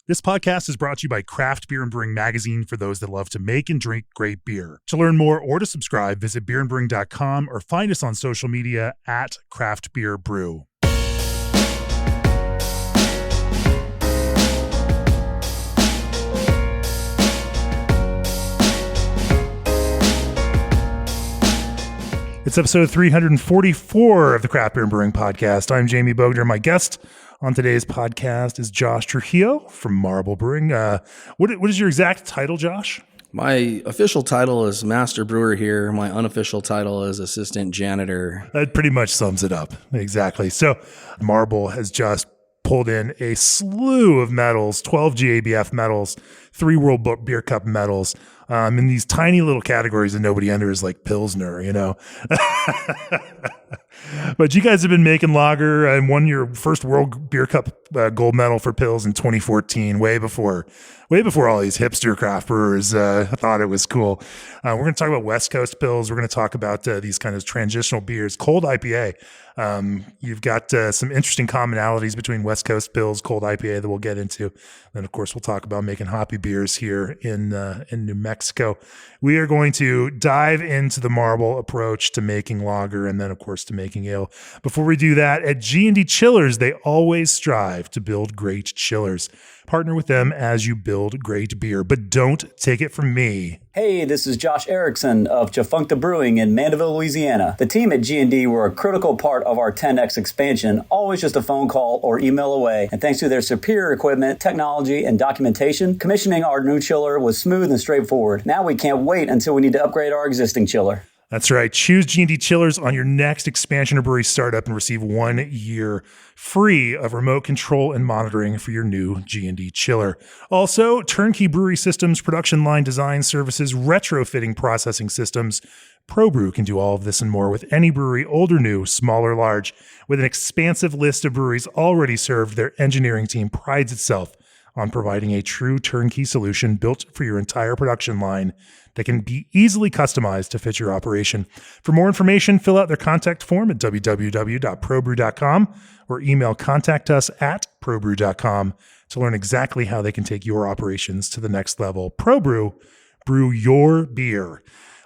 This podcast is brought to you by Craft Beer and Brewing Magazine for those that love to make and drink great beer. To learn more or to subscribe, visit beerandbrewing.com or find us on social media at Craft Beer Brew. It's episode 344 of the Craft Beer and Brewing Podcast. I'm Jamie Bogner. My guest on today's podcast is Josh Trujillo from Marble Brewing. What is your exact title, Josh? My official title is Master Brewer here. My unofficial title is Assistant Janitor. That pretty much sums it up. Exactly. So Marble has just pulled in a slew of medals, 12 GABF medals, 3 World Beer Cup medals, in these tiny little categories that nobody enters, like Pilsner, you know. But you guys have been making lager and won your first World Beer Cup gold medal for Pils in 2014, way before all these hipster craft brewers thought it was cool. We're going to talk about West Coast Pils. We're going to talk about these kind of transitional beers, cold IPA. You've got some interesting commonalities between West Coast Pils, cold IPA that we'll get into. Then, of course, we'll talk about making hoppy beers here in New Mexico. We are going to dive into the Marble approach to making lager and then, of course, to making ale. Before we do that, at G&D Chillers, they always strive to build great chillers. Partner with them as you build great beer, but don't take it from me. Hey, this is Josh Erickson of Jafuncta Brewing in Mandeville, Louisiana. The team at G&D were a critical part of our 10X expansion, always just a phone call or email away. And thanks to their superior equipment, technology, and documentation, commissioning our new chiller was smooth and straightforward. Now we can't wait until we need to upgrade our existing chiller. That's right. Choose G&D Chillers on your next expansion or brewery startup and receive 1 year free of remote control and monitoring for your new G&D chiller. Also, turnkey brewery systems, production line design services, retrofitting processing systems. ProBrew can do all of this and more with any brewery, old or new, small or large. With an expansive list of breweries already served, their engineering team prides itself on providing a true turnkey solution built for your entire production line that can be easily customized to fit your operation. For more information, fill out their contact form at www.probrew.com or email contactus@probrew.com to learn exactly how they can take your operations to the next level. ProBrew, brew your beer.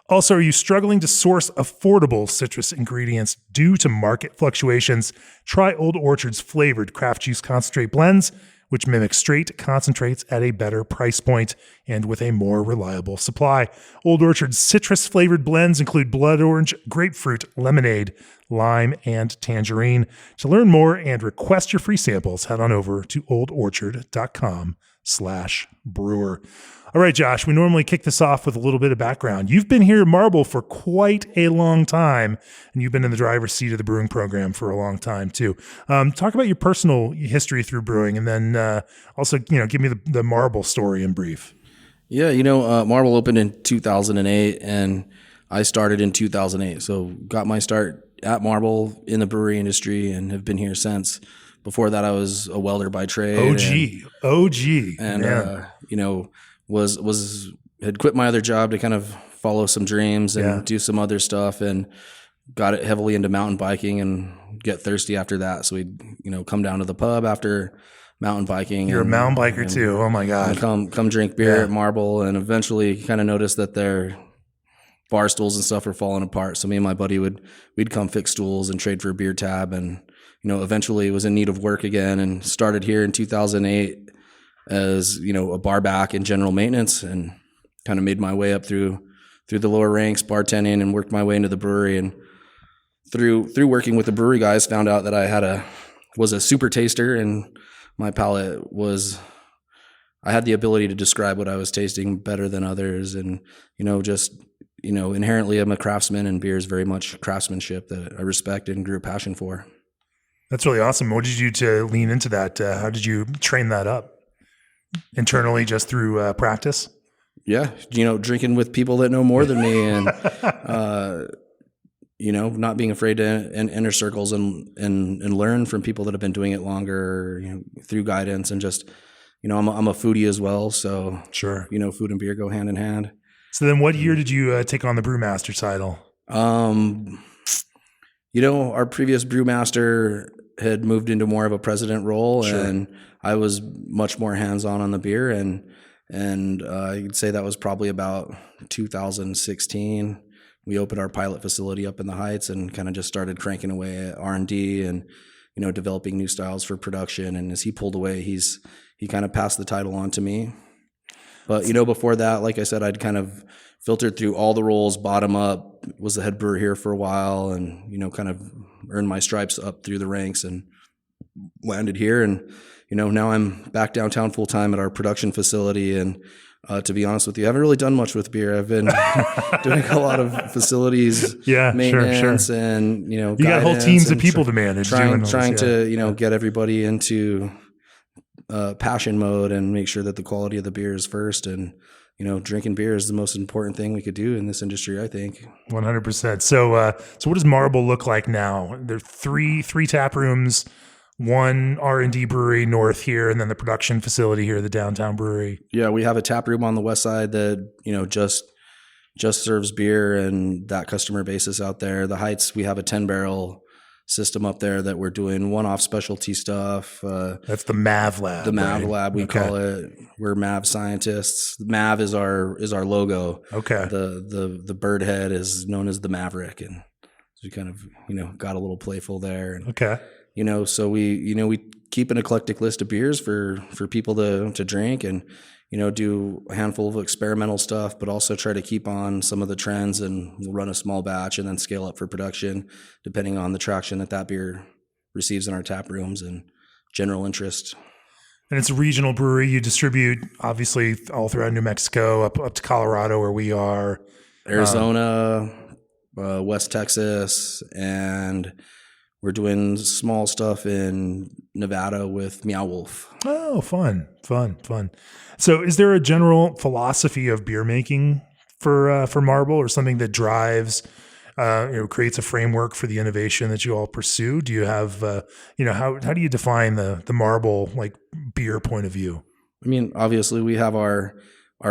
Also, are you struggling to source affordable citrus ingredients due to market fluctuations? Try Old Orchard's flavored craft juice concentrate blends, which mimic straight concentrates at a better price point and with a more reliable supply. Old Orchard's citrus-flavored blends include blood orange, grapefruit, lemonade, lime, and tangerine. To learn more and request your free samples, head on over to oldorchard.com/brewer. All right, Josh, we normally kick this off with a little bit of background. You've been here at Marble for quite a long time, and you've been in the driver's seat of the brewing program for a long time, too. Talk about your personal history through brewing, and then also, give me the Marble story in brief. Yeah, Marble opened in 2008, and I started in 2008. So got my start at Marble in the brewery industry and have been here since. Before that, I was a welder by trade. OG. And, had quit my other job to kind of follow some dreams and do some other stuff, and got it heavily into mountain biking and get thirsty after that. So we'd, come down to the pub after mountain biking. You're a mountain biker too. Oh my God. Come drink beer at Marble, and eventually kind of noticed that their bar stools and stuff were falling apart. So me and my buddy we'd come fix stools and trade for a beer tab, and, eventually was in need of work again and started here in 2008 as, a bar back in general maintenance, and kind of made my way up through the lower ranks, bartending, and worked my way into the brewery. And through working with the brewery guys, found out that I was a super taster, and my palate I had the ability to describe what I was tasting better than others. And, inherently I'm a craftsman, and beer is very much craftsmanship that I respect and grew a passion for. That's really awesome. What did you do to lean into that? How did you train that up? Internally, just through practice? Yeah. Drinking with people that know more than me, and, not being afraid to enter circles and learn from people that have been doing it longer, through guidance, and just, I'm a foodie as well. So sure. Food and beer go hand in hand. So then what year did you take on the brewmaster title? Our previous brewmaster had moved into more of a president role, Sure. and I was much more hands-on on the beer. And I'd say that was probably about 2016. We opened our pilot facility up in the Heights and kind of just started cranking away at R&D and, developing new styles for production. And as he pulled away, he kind of passed the title on to me. But, before that, like I said, I'd kind of filtered through all the roles, bottom up, was the head brewer here for a while, and, kind of earned my stripes up through the ranks and landed here. And, now I'm back downtown full time at our production facility. And to be honest with you, I haven't really done much with beer. I've been doing a lot of facilities, maintenance, sure. and, you got whole teams of people to manage. Trying to, get everybody into passion mode and make sure that the quality of the beer is first. And, drinking beer is the most important thing we could do in this industry, I think. 100%. So what does Marble look like now? There are three tap rooms, one R&D brewery north here, and then the production facility here, the downtown brewery. Yeah, we have a tap room on the west side that, just serves beer and that customer basis out there. The Heights, we have a 10-barrel system up there that we're doing one-off specialty stuff. That's the MAV lab. The MAV lab, we call it. We're MAV scientists. MAV is our logo. Okay. The bird head is known as the Maverick, and we kind of got a little playful there. And, okay. So we keep an eclectic list of beers for people to drink, and do a handful of experimental stuff, but also try to keep on some of the trends, and we'll run a small batch and then scale up for production depending on the traction that beer receives in our tap rooms and general interest. And it's a regional brewery. You distribute obviously all throughout New Mexico, up to Colorado where we are. Arizona, West Texas, and we're doing small stuff in Nevada with Meow Wolf. Oh, fun. So is there a general philosophy of beer making for Marble, or something that drives, creates a framework for the innovation that you all pursue? Do you have, how do you define the Marble like beer point of view? I mean, obviously we have our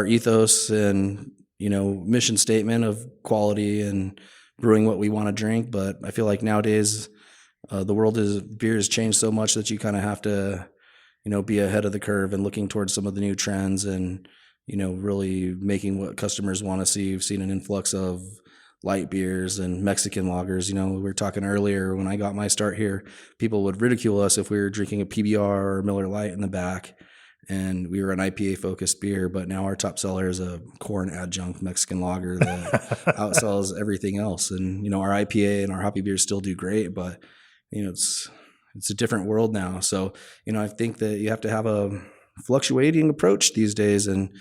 ethos and, mission statement of quality and brewing what we want to drink. But I feel like nowadays, beer has changed so much that you kind of have to, be ahead of the curve and looking towards some of the new trends and, really making what customers want to see. We've seen an influx of light beers and Mexican lagers. We were talking earlier when I got my start here, people would ridicule us if we were drinking a PBR or Miller Lite in the back, and we were an IPA focused beer. But now our top seller is a corn adjunct Mexican lager that outsells everything else. And, our IPA and our hoppy beers still do great, but it's a different world now. So, I think that you have to have a fluctuating approach these days and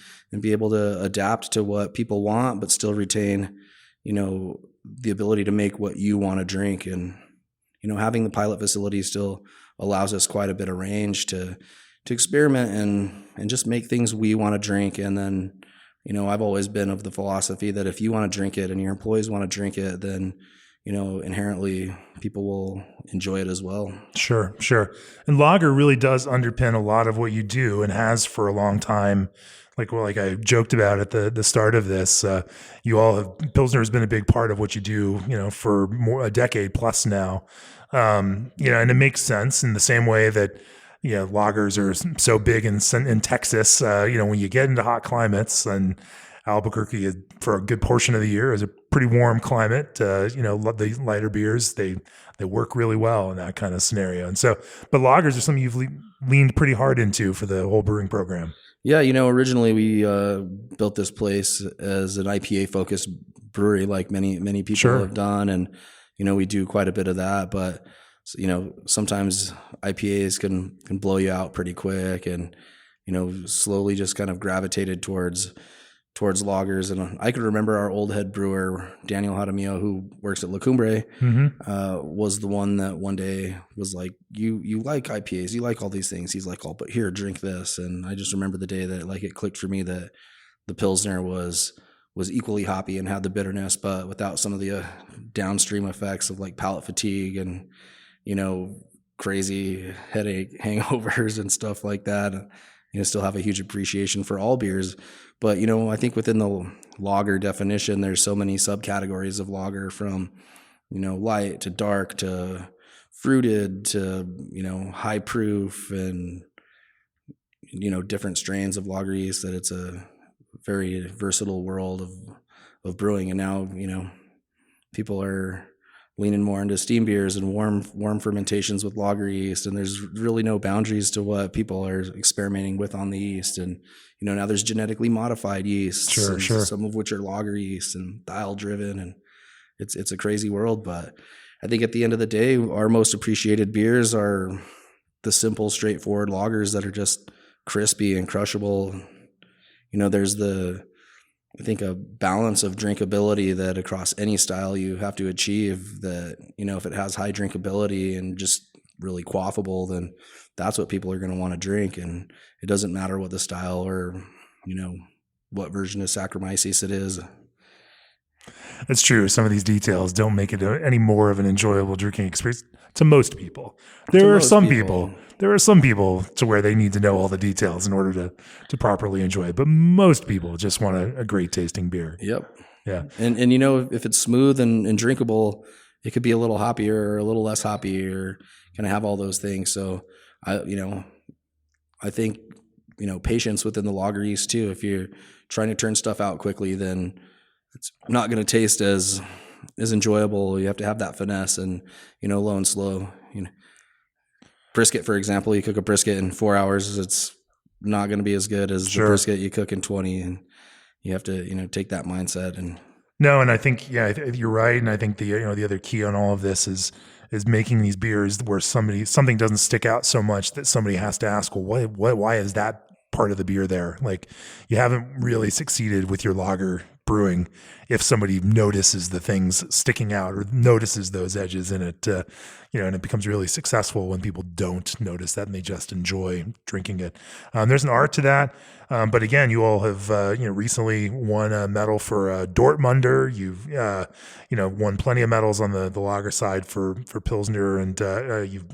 be able to adapt to what people want, but still retain, the ability to make what you want to drink. And, having the pilot facility still allows us quite a bit of range to experiment and just make things we want to drink. And then, I've always been of the philosophy that if you want to drink it and your employees want to drink it, then inherently people will enjoy it as well. Sure. And lager really does underpin a lot of what you do and has for a long time. Like I joked about at the start of this, Pilsner has been a big part of what you do, for a decade plus now. And it makes sense in the same way that, lagers are so big in Texas, when you get into hot climates, and Albuquerque for a good portion of the year is a pretty warm climate. The lighter beers, they work really well in that kind of scenario. And so, but lagers are something you've leaned pretty hard into for the whole brewing program. Yeah. Originally we built this place as an IPA focused brewery, like many people have done. And, we do quite a bit of that, but sometimes IPAs can blow you out pretty quick, and, slowly just kind of gravitated towards lagers. And I could remember our old head brewer, Daniel Jaramillo, who works at La Cumbre, was the one that one day was like, you like IPAs, you like all these things. He's like, but here, drink this. And I just remember the day that it clicked for me that the Pilsner was equally hoppy and had the bitterness, but without some of the downstream effects of palate fatigue and, crazy headache hangovers and stuff like that. Still have a huge appreciation for all beers. But, I think within the lager definition, there's so many subcategories of lager, from, light to dark to fruited to, high proof and, different strains of lager yeast, that it's a very versatile world of brewing. And now, people are leaning more into steam beers and warm fermentations with lager yeast. And there's really no boundaries to what people are experimenting with on the yeast. And, now there's genetically modified yeasts, Sure. some of which are lager yeast and dial driven. And it's a crazy world. But I think at the end of the day, our most appreciated beers are the simple, straightforward lagers that are just crispy and crushable. There's I think a balance of drinkability that across any style you have to achieve, that, if it has high drinkability and just really quaffable, then that's what people are going to want to drink. And it doesn't matter what the style or, what version of Saccharomyces it is. It's true. Some of these details don't make it any more of an enjoyable drinking experience to most people. There are some people to where they need to know all the details in order to properly enjoy it. But most people just want a great tasting beer. Yep. Yeah. And if it's smooth and drinkable, it could be a little hoppier or a little less hoppy, or kind of have all those things. So I think, patience within the lager yeast too. If you're trying to turn stuff out quickly, then it's not going to taste as enjoyable. You have to have that finesse and, low and slow. Brisket, for example, you cook a brisket in 4 hours, it's not going to be as good as the brisket you cook in 20. And you have to, take that mindset. And no, and I think, you're right. And I think the other key on all of this is making these beers where something doesn't stick out so much that somebody has to ask, well, why is that part of the beer there? Like, you haven't really succeeded with your lager brewing if somebody notices the things sticking out or notices those edges in it, and it becomes really successful when people don't notice that and they just enjoy drinking it. There's an art to that. But again, you all have, recently won a medal for Dortmunder. You've, won plenty of medals on the lager side for Pilsner, and you've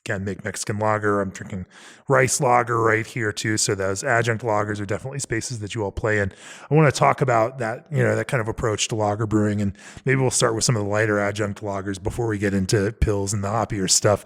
again make Mexican lager. I'm drinking rice lager right here too. So those adjunct lagers are definitely spaces that you all play in. I want to talk about that, that kind of approach to lager brewing, and maybe we'll start with some of the lighter adjunct lagers before we get into pills and the hoppier stuff.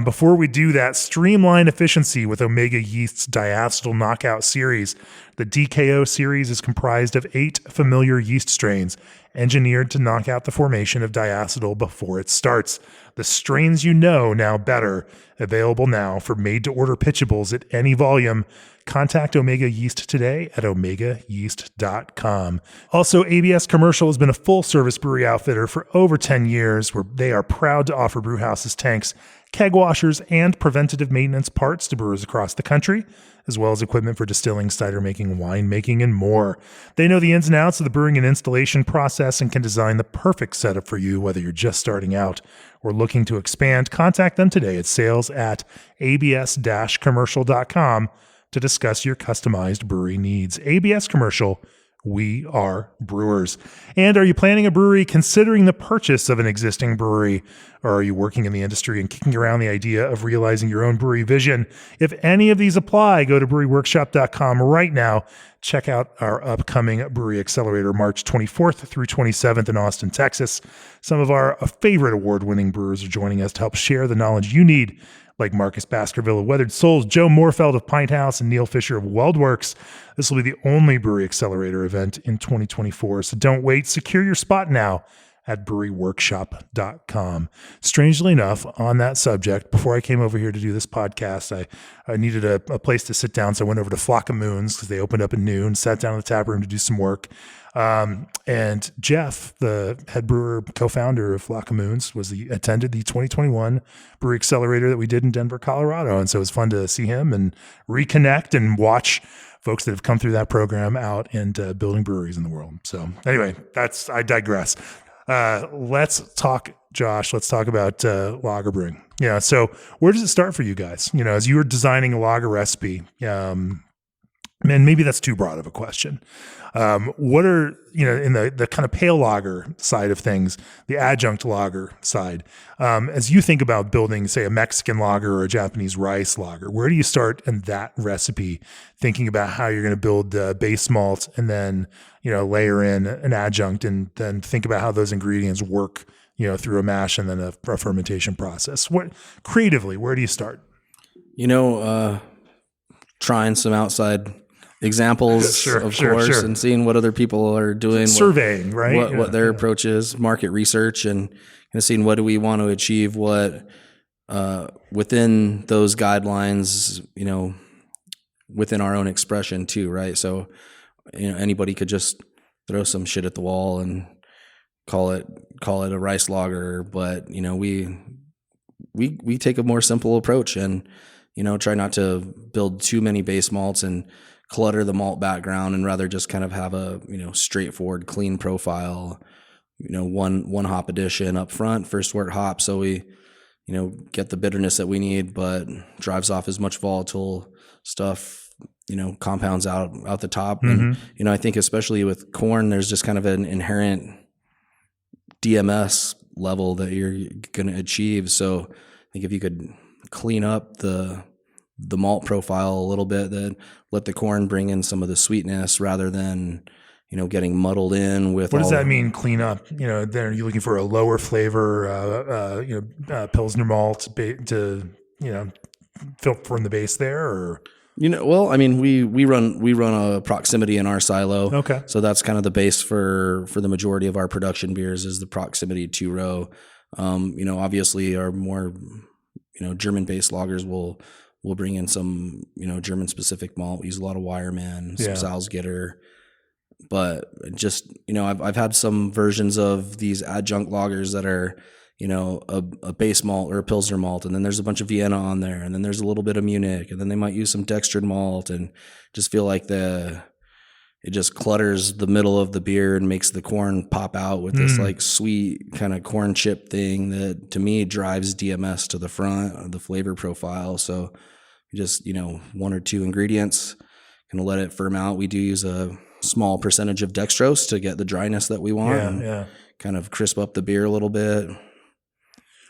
Before we do that, streamline efficiency with Omega Yeast's Diacetyl Knockout series. The DKO series is comprised of 8 familiar yeast strains, engineered to knock out the formation of diacetyl before it starts. The strains now better. Available now for made-to-order pitchables at any volume. Contact Omega Yeast today at omegayeast.com. Also, ABS Commercial has been a full-service brewery outfitter for over 10 years, where they are proud to offer brewhouses tanks, keg washers, and preventative maintenance parts to brewers across the country, as well as equipment for distilling, cider making, wine making, and more. They know the ins and outs of the brewing and installation process and can design the perfect setup for you, whether you're just starting out or looking to expand. Contact them today at sales@abs-commercial.com to discuss your customized brewery needs. ABS Commercial, we are brewers. And are you planning a brewery, considering the purchase of an existing brewery? Or are you working in the industry and kicking around the idea of realizing your own brewery vision? If any of these apply, go to breweryworkshop.com right now. Check out our upcoming Brewery Accelerator, March 24th through 27th in Austin, Texas. Some of our favorite award-winning brewers are joining us to help share the knowledge you need, like Marcus Baskerville of Weathered Souls, Joe Moorfeld of Pint House, and Neil Fisher of Weldworks. This will be the only Brewery Accelerator event in 2024, so don't wait. Secure your spot now at breweryworkshop.com. Strangely enough, on that subject, before I came over here to do this podcast, I needed a place to sit down, so I went over to Flock of Moons because they opened up at noon, sat down in the tap room to do some work. And Jeff, the head brewer, co-founder of Flock of Moons, attended the 2021 Brewery Accelerator that we did in Denver, Colorado. And so it was fun to see him and reconnect and watch folks that have come through that program out and building breweries in the world. So anyway, I digress. Let's talk, Josh, let's talk about lager brewing. Yeah. So where does it start for you guys? As you were designing a lager recipe, man, maybe that's too broad of a question. What are, in the kind of pale lager side of things, the adjunct lager side, as you think about building, say, a Mexican lager or a Japanese rice lager, where do you start in that recipe, thinking about how you're going to build base malt and then, layer in an adjunct and then think about how those ingredients work, through a mash and then a fermentation process. What creatively, where do you start? Trying some outside examples, of course, and seeing what other people are doing, surveying, right? What their approach is, market research, and seeing what do we want to achieve, what within those guidelines, within our own expression too, right? So, anybody could just throw some shit at the wall and call it a rice lager, but we take a more simple approach and try not to build too many base malts and clutter the malt background, and rather just kind of have a straightforward, clean profile. One hop addition up front, first wort hop, so we get the bitterness that we need, but drives off as much volatile stuff, compounds out the top. And I think especially with corn, there's just kind of an inherent DMS level that you're going to achieve. So I think if you could clean up the malt profile a little bit, then let the corn bring in some of the sweetness rather than getting muddled in with. What does that mean? Clean up? Then are you looking for a lower flavor, Pilsner malt to fill from the base there, or? Well, I mean, we run a proximity in our silo. Okay. So that's kind of the base for the majority of our production beers is the proximity 2-row. Obviously our more, German-based lagers will bring in some, German-specific malt. We use a lot of Wireman, some Salzgitter. But just, I've had some versions of these adjunct lagers that are, a base malt or a Pilsner malt, and then there's a bunch of Vienna on there, and then there's a little bit of Munich, and then they might use some dextrin malt, and just feel like it just clutters the middle of the beer and makes the corn pop out with this like sweet kind of corn chip thing that to me drives DMS to the front of the flavor profile. So just, 1 or 2 ingredients, gonna let it firm out. We do use a small percentage of dextrose to get the dryness that we want. Kind of crisp up the beer a little bit.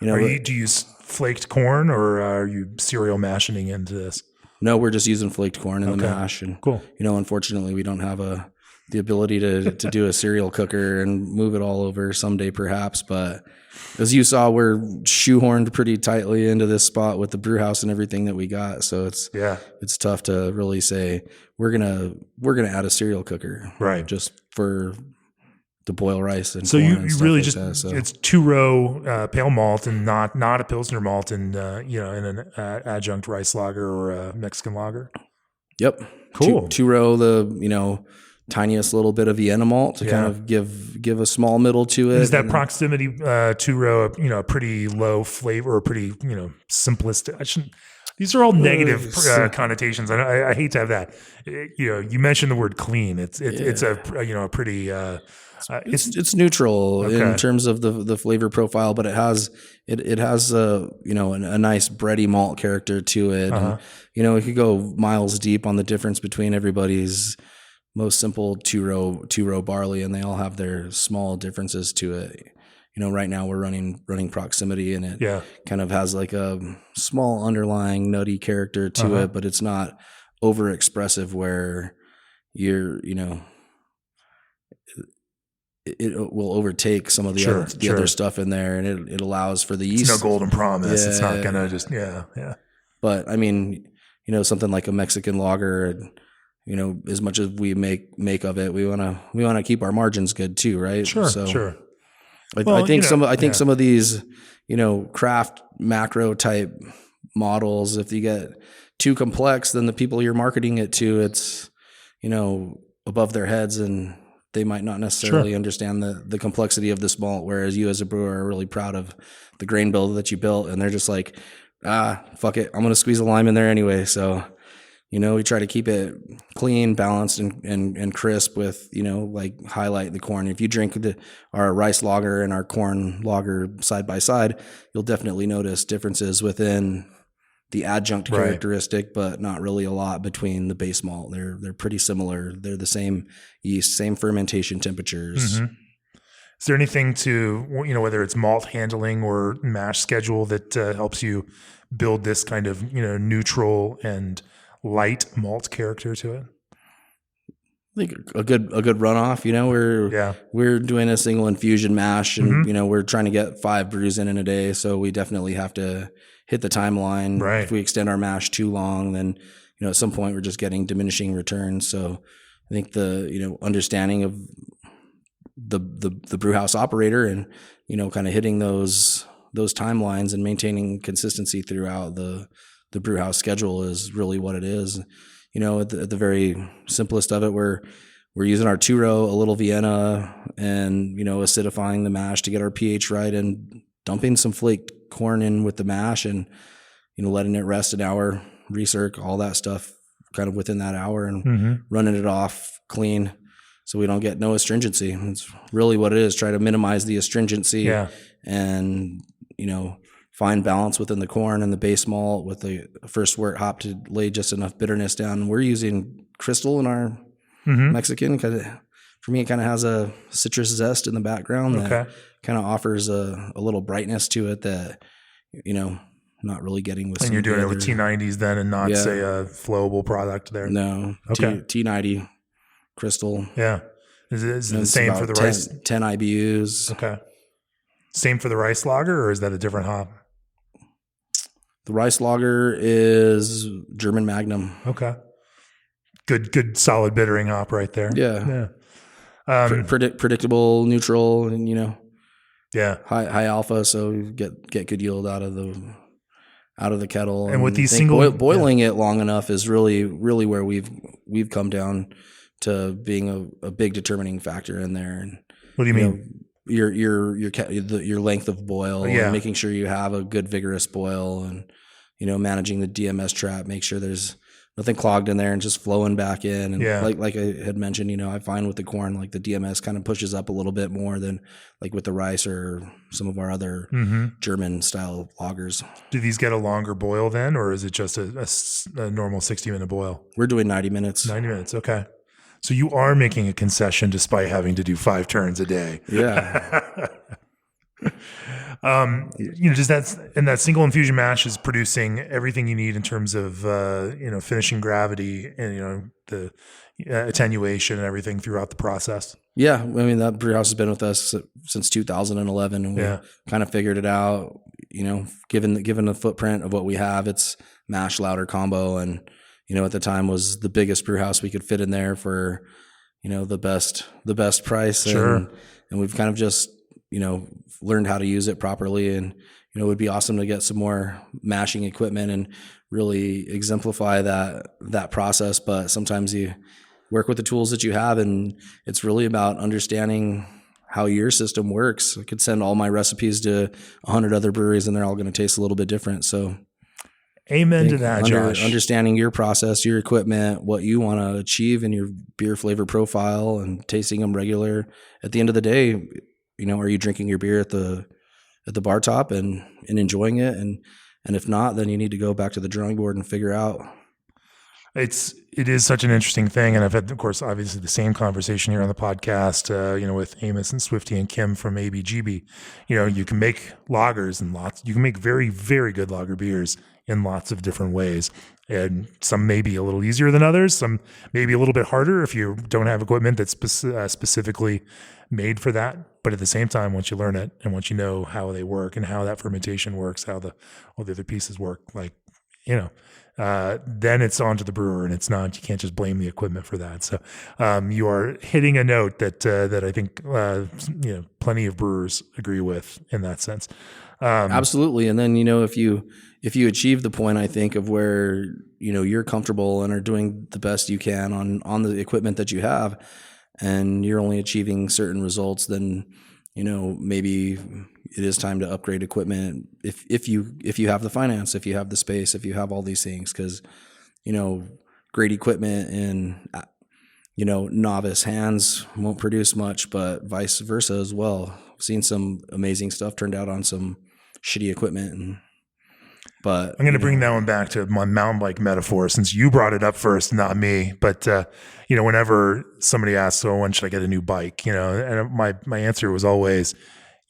Do you use flaked corn, or are you cereal mashing into this? No, we're just using flaked corn in the mash. And cool. Unfortunately, we don't have the ability to do a cereal cooker and move it all over someday, perhaps. But as you saw, we're shoehorned pretty tightly into this spot with the brew house and everything that we got. So it's tough to really say we're gonna add a cereal cooker, right? Just to boil rice and so corn you and really like just that, so. It's 2-row pale malt and not a Pilsner malt in an adjunct rice lager or a Mexican lager. Yep, cool. 2-row, the tiniest little bit of Vienna malt to kind of give a small middle to it. Is that proximity 2-row a pretty low flavor or pretty simplistic? These are all negative connotations. I hate to have that. You mentioned the word clean. It's a pretty. It's neutral in terms of the flavor profile, but it has a nice bready malt character to it. And, it could go miles deep on the difference between everybody's most simple 2-row barley, and they all have their small differences to it. Right now we're running proximity, and it kind of has like a small underlying nutty character to it, but it's not over expressive where you're, it will overtake some of the other stuff in there, and it allows for the yeast. It's no golden promise. It's not gonna just But I mean, something like a Mexican lager, as much as we make of it, we want to keep our margins good too, right? Sure. I think some of these, craft macro type models, if you get too complex, then the people you're marketing it to, it's, above their heads, and they might not necessarily understand the complexity of this malt. Whereas you as a brewer are really proud of the grain bill that you built, and they're just like, fuck it, I'm going to squeeze a lime in there anyway. So, we try to keep it clean, balanced, and crisp with, like highlight the corn. If you drink our rice lager and our corn lager side by side, you'll definitely notice differences within the adjunct characteristic, but not really a lot between the base malt. They're pretty similar. They're the same yeast, same fermentation temperatures. Mm-hmm. Is there anything to, whether it's malt handling or mash schedule that helps you build this kind of, neutral and light malt character to it? think a good runoff. We're doing a single infusion mash, and we're trying to get 5 brews in a day, so we definitely have to hit the timeline. Right. If we extend our mash too long, then at some point we're just getting diminishing returns. So I think the understanding of the brew house operator and kind of hitting those timelines and maintaining consistency throughout the brew house schedule is really what it is. At the very simplest of it, we're using our 2-row, a little Vienna, and acidifying the mash to get our pH right, and dumping some flaked corn in with the mash, and letting it rest an hour, recirc, all that stuff kind of within that hour, and running it off clean so we don't get no astringency. It's really what it is. Try to minimize the astringency and find balance within the corn and the base malt with the first wort hop to lay just enough bitterness down. We're using crystal in our Mexican because for me it kind of has a citrus zest in the background that kind of offers a little brightness to it that not really getting with. And you're doing it with T90s then, and not say a flowable product there. No, T90 crystal. Yeah, is it the same for the rice? 10 IBUs. Okay. Same for the rice lager, or is that a different hop? The rice lager is German Magnum. Okay. Good solid bittering hop right there. Yeah. Predictable, neutral, and high alpha, so you get good yield out of the kettle. And with these boiling it long enough is really where we've come down to being a big determining factor in there. And what do you mean? Your length of boil, and making sure you have a good vigorous boil, and managing the DMS trap, make sure there's nothing clogged in there and just flowing back in. And like I had mentioned, I find with the corn, like the DMS kind of pushes up a little bit more than like with the rice or some of our other German style lagers. Do these get a longer boil then, or is it just a normal 60-minute boil? We're doing 90 minutes. 90 minutes. Okay. So you are making a concession despite having to do 5 turns a day. Yeah. Just that single infusion mash is producing everything you need in terms of, finishing gravity and, the attenuation and everything throughout the process. Yeah. I mean, that brew house has been with us since 2011, and we kind of figured it out, given the footprint of what we have, it's mash louder combo. And, at the time was the biggest brew house we could fit in there for, the best price. Sure. And we've kind of just, learned how to use it properly. And, it would be awesome to get some more mashing equipment and really exemplify that process. But sometimes you work with the tools that you have, and it's really about understanding how your system works. I could send all my recipes to 100 other breweries, and they're all going to taste a little bit different. So amen to that, Josh. Understanding your process, your equipment, what you want to achieve in your beer flavor profile, and tasting them regular. At the end of the day, are you drinking your beer at the bar top and enjoying it? And if not, then you need to go back to the drawing board and figure out. It is such an interesting thing. And I've had, of course, obviously the same conversation here on the podcast, with Amos and Swifty and Kim from ABGB. You can make lagers and you can make very, very good lager beers in lots of different ways. And some may be a little easier than others. Some may be a little bit harder if you don't have equipment that's specifically made for that. But at the same time, once you learn it and once you know how they work and how that fermentation works, how all the other pieces work, then it's on to the brewer, and it's not, you can't just blame the equipment for that. So you are hitting a note that I think plenty of brewers agree with in that sense. Absolutely. And then, if you achieve the point, I think, of where, you're comfortable and are doing the best you can on the equipment that you have, and you're only achieving certain results, then, maybe it is time to upgrade equipment if you have the finance, if you have the space, if you have all these things, because, great equipment in, novice hands won't produce much, but vice versa as well. I've seen some amazing stuff turned out on some shitty equipment. But I'm going to bring that one back to my mountain bike metaphor, since you brought it up first, not me. But whenever somebody asks, "So when should I get a new bike?" And my answer was always,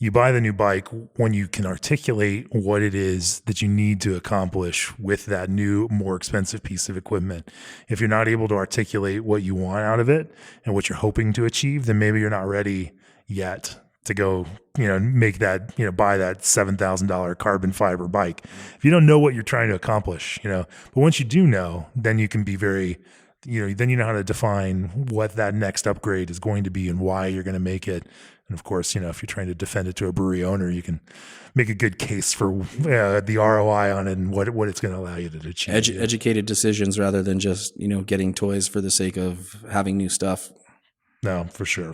you buy the new bike when you can articulate what it is that you need to accomplish with that new, more expensive piece of equipment. If you're not able to articulate what you want out of it and what you're hoping to achieve, then maybe you're not ready yet to go, make that, buy that $7,000 carbon fiber bike. If you don't know what you're trying to accomplish, but once you do know, then you can be very, then you know how to define what that next upgrade is going to be and why you're going to make it. And of course, if you're trying to defend it to a brewery owner, you can make a good case for the ROI on it and what it's going to allow you to achieve. Educated decisions rather than just, getting toys for the sake of having new stuff. No, for sure.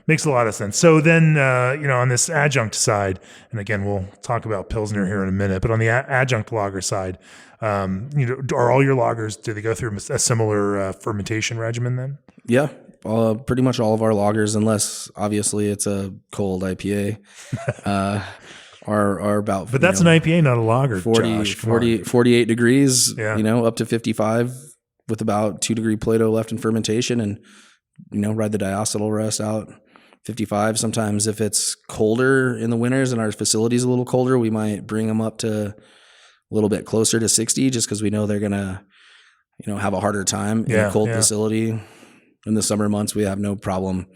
Makes a lot of sense. So then, on this adjunct side, and again, we'll talk about Pilsner here in a minute, but on the adjunct lager side, are all your lagers, do they go through a similar fermentation regimen then? Yeah. Pretty much all of our lagers, unless obviously it's a cold IPA, are about. But that's an IPA, not a lager. 48 degrees, yeah. Up to 55 with about 2 degree Plato left in fermentation, and ride the diacetyl rest out 55. Sometimes if it's colder in the winters and our facility's a little colder, we might bring them up to a little bit closer to 60, just because we know they're gonna, have a harder time in a cold facility. In the summer months, we have no problem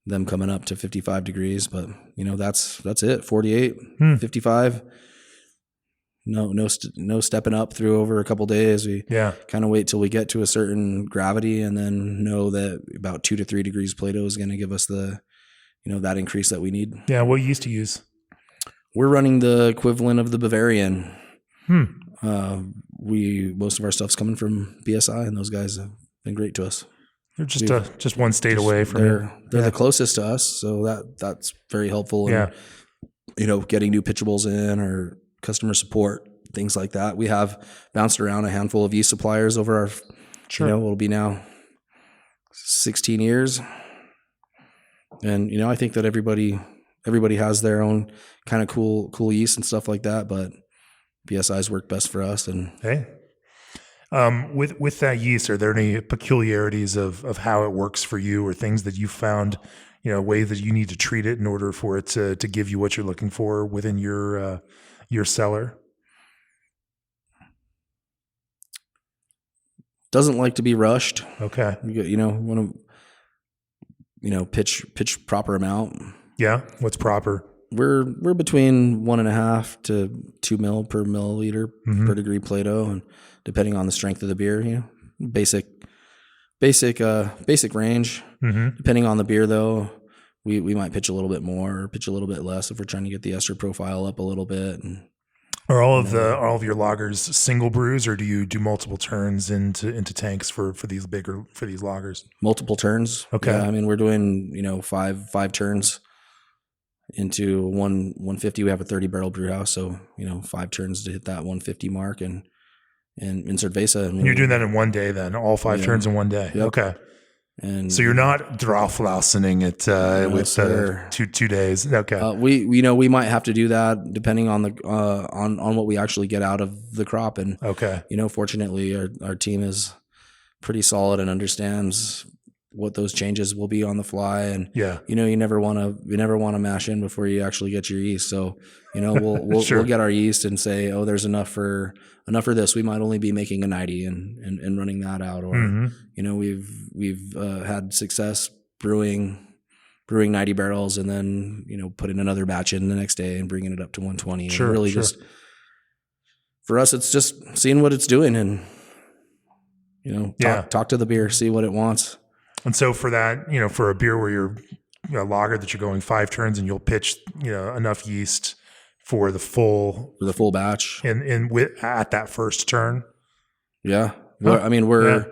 them coming up to 55 degrees, but that's it. 48, 55. No stepping up through over a couple days. We kind of wait till we get to a certain gravity, and then know that about 2 to 3 degrees Plato is going to give us the, that increase that we need. Yeah. What you used to use? We're running the equivalent of the Bavarian. Most of our stuff's coming from BSI, and those guys have been great to us. They're just one state away from They're the closest to us, so that's very helpful. And, getting new pitchables in or customer support, things like that. We have bounced around a handful of yeast suppliers over our, it'll be now 16 years. And, I think that everybody has their own kind of cool yeast and stuff like that, but BSI's worked best for us. And hey. With that yeast, are there any peculiarities of how it works for you, or things that you found, ways that you need to treat it in order for it to give you what you're looking for within your cellar? Doesn't like to be rushed. Okay. Want to, pitch proper amount. Yeah. What's proper? We're between 1.5 to 2 mil per milliliter per degree Plato, and depending on the strength of the beer, basic range. Depending on the beer, though, we might pitch a little bit more, or pitch a little bit less if we're trying to get the ester profile up a little bit. And are all of your lagers single brews, or do you do multiple turns into tanks for these lagers? Multiple turns. Okay. Yeah, we're doing five turns. Into 150, we have a 30 barrel brew house, so 5 turns to hit that 150 mark, and in cerveza. And you're doing that in one day, then all 5 turns in one day. Yep. Okay. And so you're not drauflausening it with 2 days. Okay. We might have to do that depending on the on what we actually get out of the crop, and okay. Fortunately our team is pretty solid and understands what those changes will be on the fly. And, you never want to mash in before you actually get your yeast. So, we'll sure. we'll get our yeast and say, oh, there's enough for this. We might only be making a 90 and running that out. Or, we've had success brewing 90 barrels and then, putting another batch in the next day and bringing it up to 120. Sure, and really just, for us, it's just seeing what it's doing and, talk to the beer, see what it wants. And so for that, for a beer where you're a lager that you're going 5 turns and you'll pitch, enough yeast for the full batch at that first turn. Yeah. We're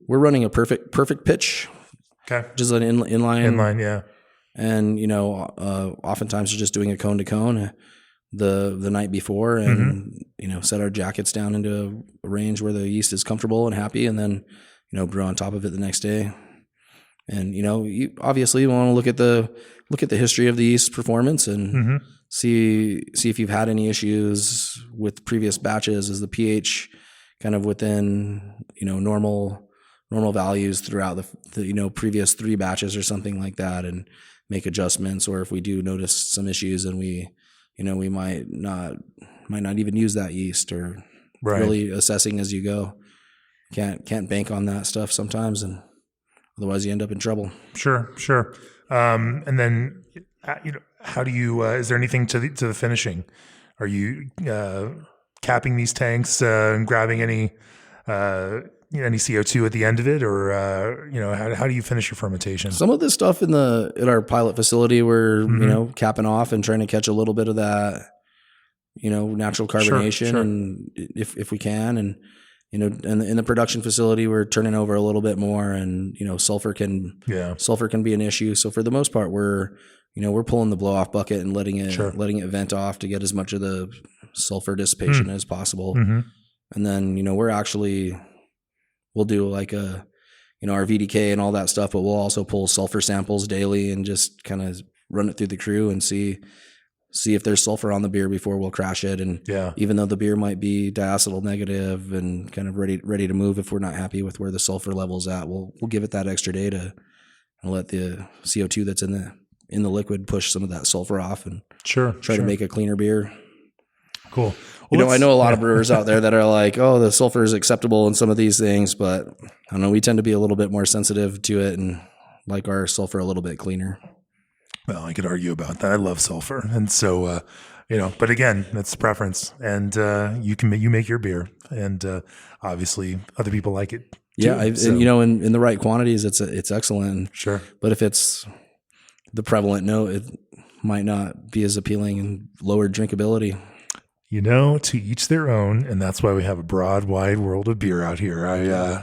running a perfect pitch. Okay. Just an inline. Inline. Yeah. And, oftentimes you're just doing a cone to cone the night before and, set our jackets down into a range where the yeast is comfortable and happy, and then, brew on top of it the next day. And, you obviously want to look at the history of the yeast performance and see if you've had any issues with previous batches. Is the pH kind of within, normal values throughout the previous 3 batches or something like that? And make adjustments, or if we do notice some issues, and we might not even use that yeast, or really assessing as you go. Can't bank on that stuff sometimes, and otherwise you end up in trouble. Sure. And then, how do you? Is there anything to the finishing? Are you capping these tanks and grabbing any CO2 at the end of it, or how do you finish your fermentation? Some of this stuff in our pilot facility, we're capping off and trying to catch a little bit of that, natural carbonation, sure. And if we can, and and in the production facility, we're turning over a little bit more, and sulfur can be an issue. So for the most part, we're pulling the blow off bucket and letting it vent off to get as much of the sulfur dissipation as possible. Mm-hmm. And then, we'll do like our VDK and all that stuff, but we'll also pull sulfur samples daily and just kind of run it through the crew and see if there's sulfur on the beer before we'll crash it. And even though the beer might be diacetyl negative and kind of ready to move, if we're not happy with where the sulfur level's at, we'll give it that extra day to let the CO2 that's in the liquid push some of that sulfur off and try to make a cleaner beer. Cool. Well, I know a lot of brewers out there that are like, oh, the sulfur is acceptable in some of these things, but I don't know, we tend to be a little bit more sensitive to it and like our sulfur a little bit cleaner. Well, I could argue about that. I love sulfur. And so, but again, that's preference, and you make your beer, and obviously other people like it too. Yeah. And, in the right quantities, it's excellent. Sure. But if it's the prevalent note, it might not be as appealing and lower drinkability. To each their own, and that's why we have a broad, wide world of beer out here. I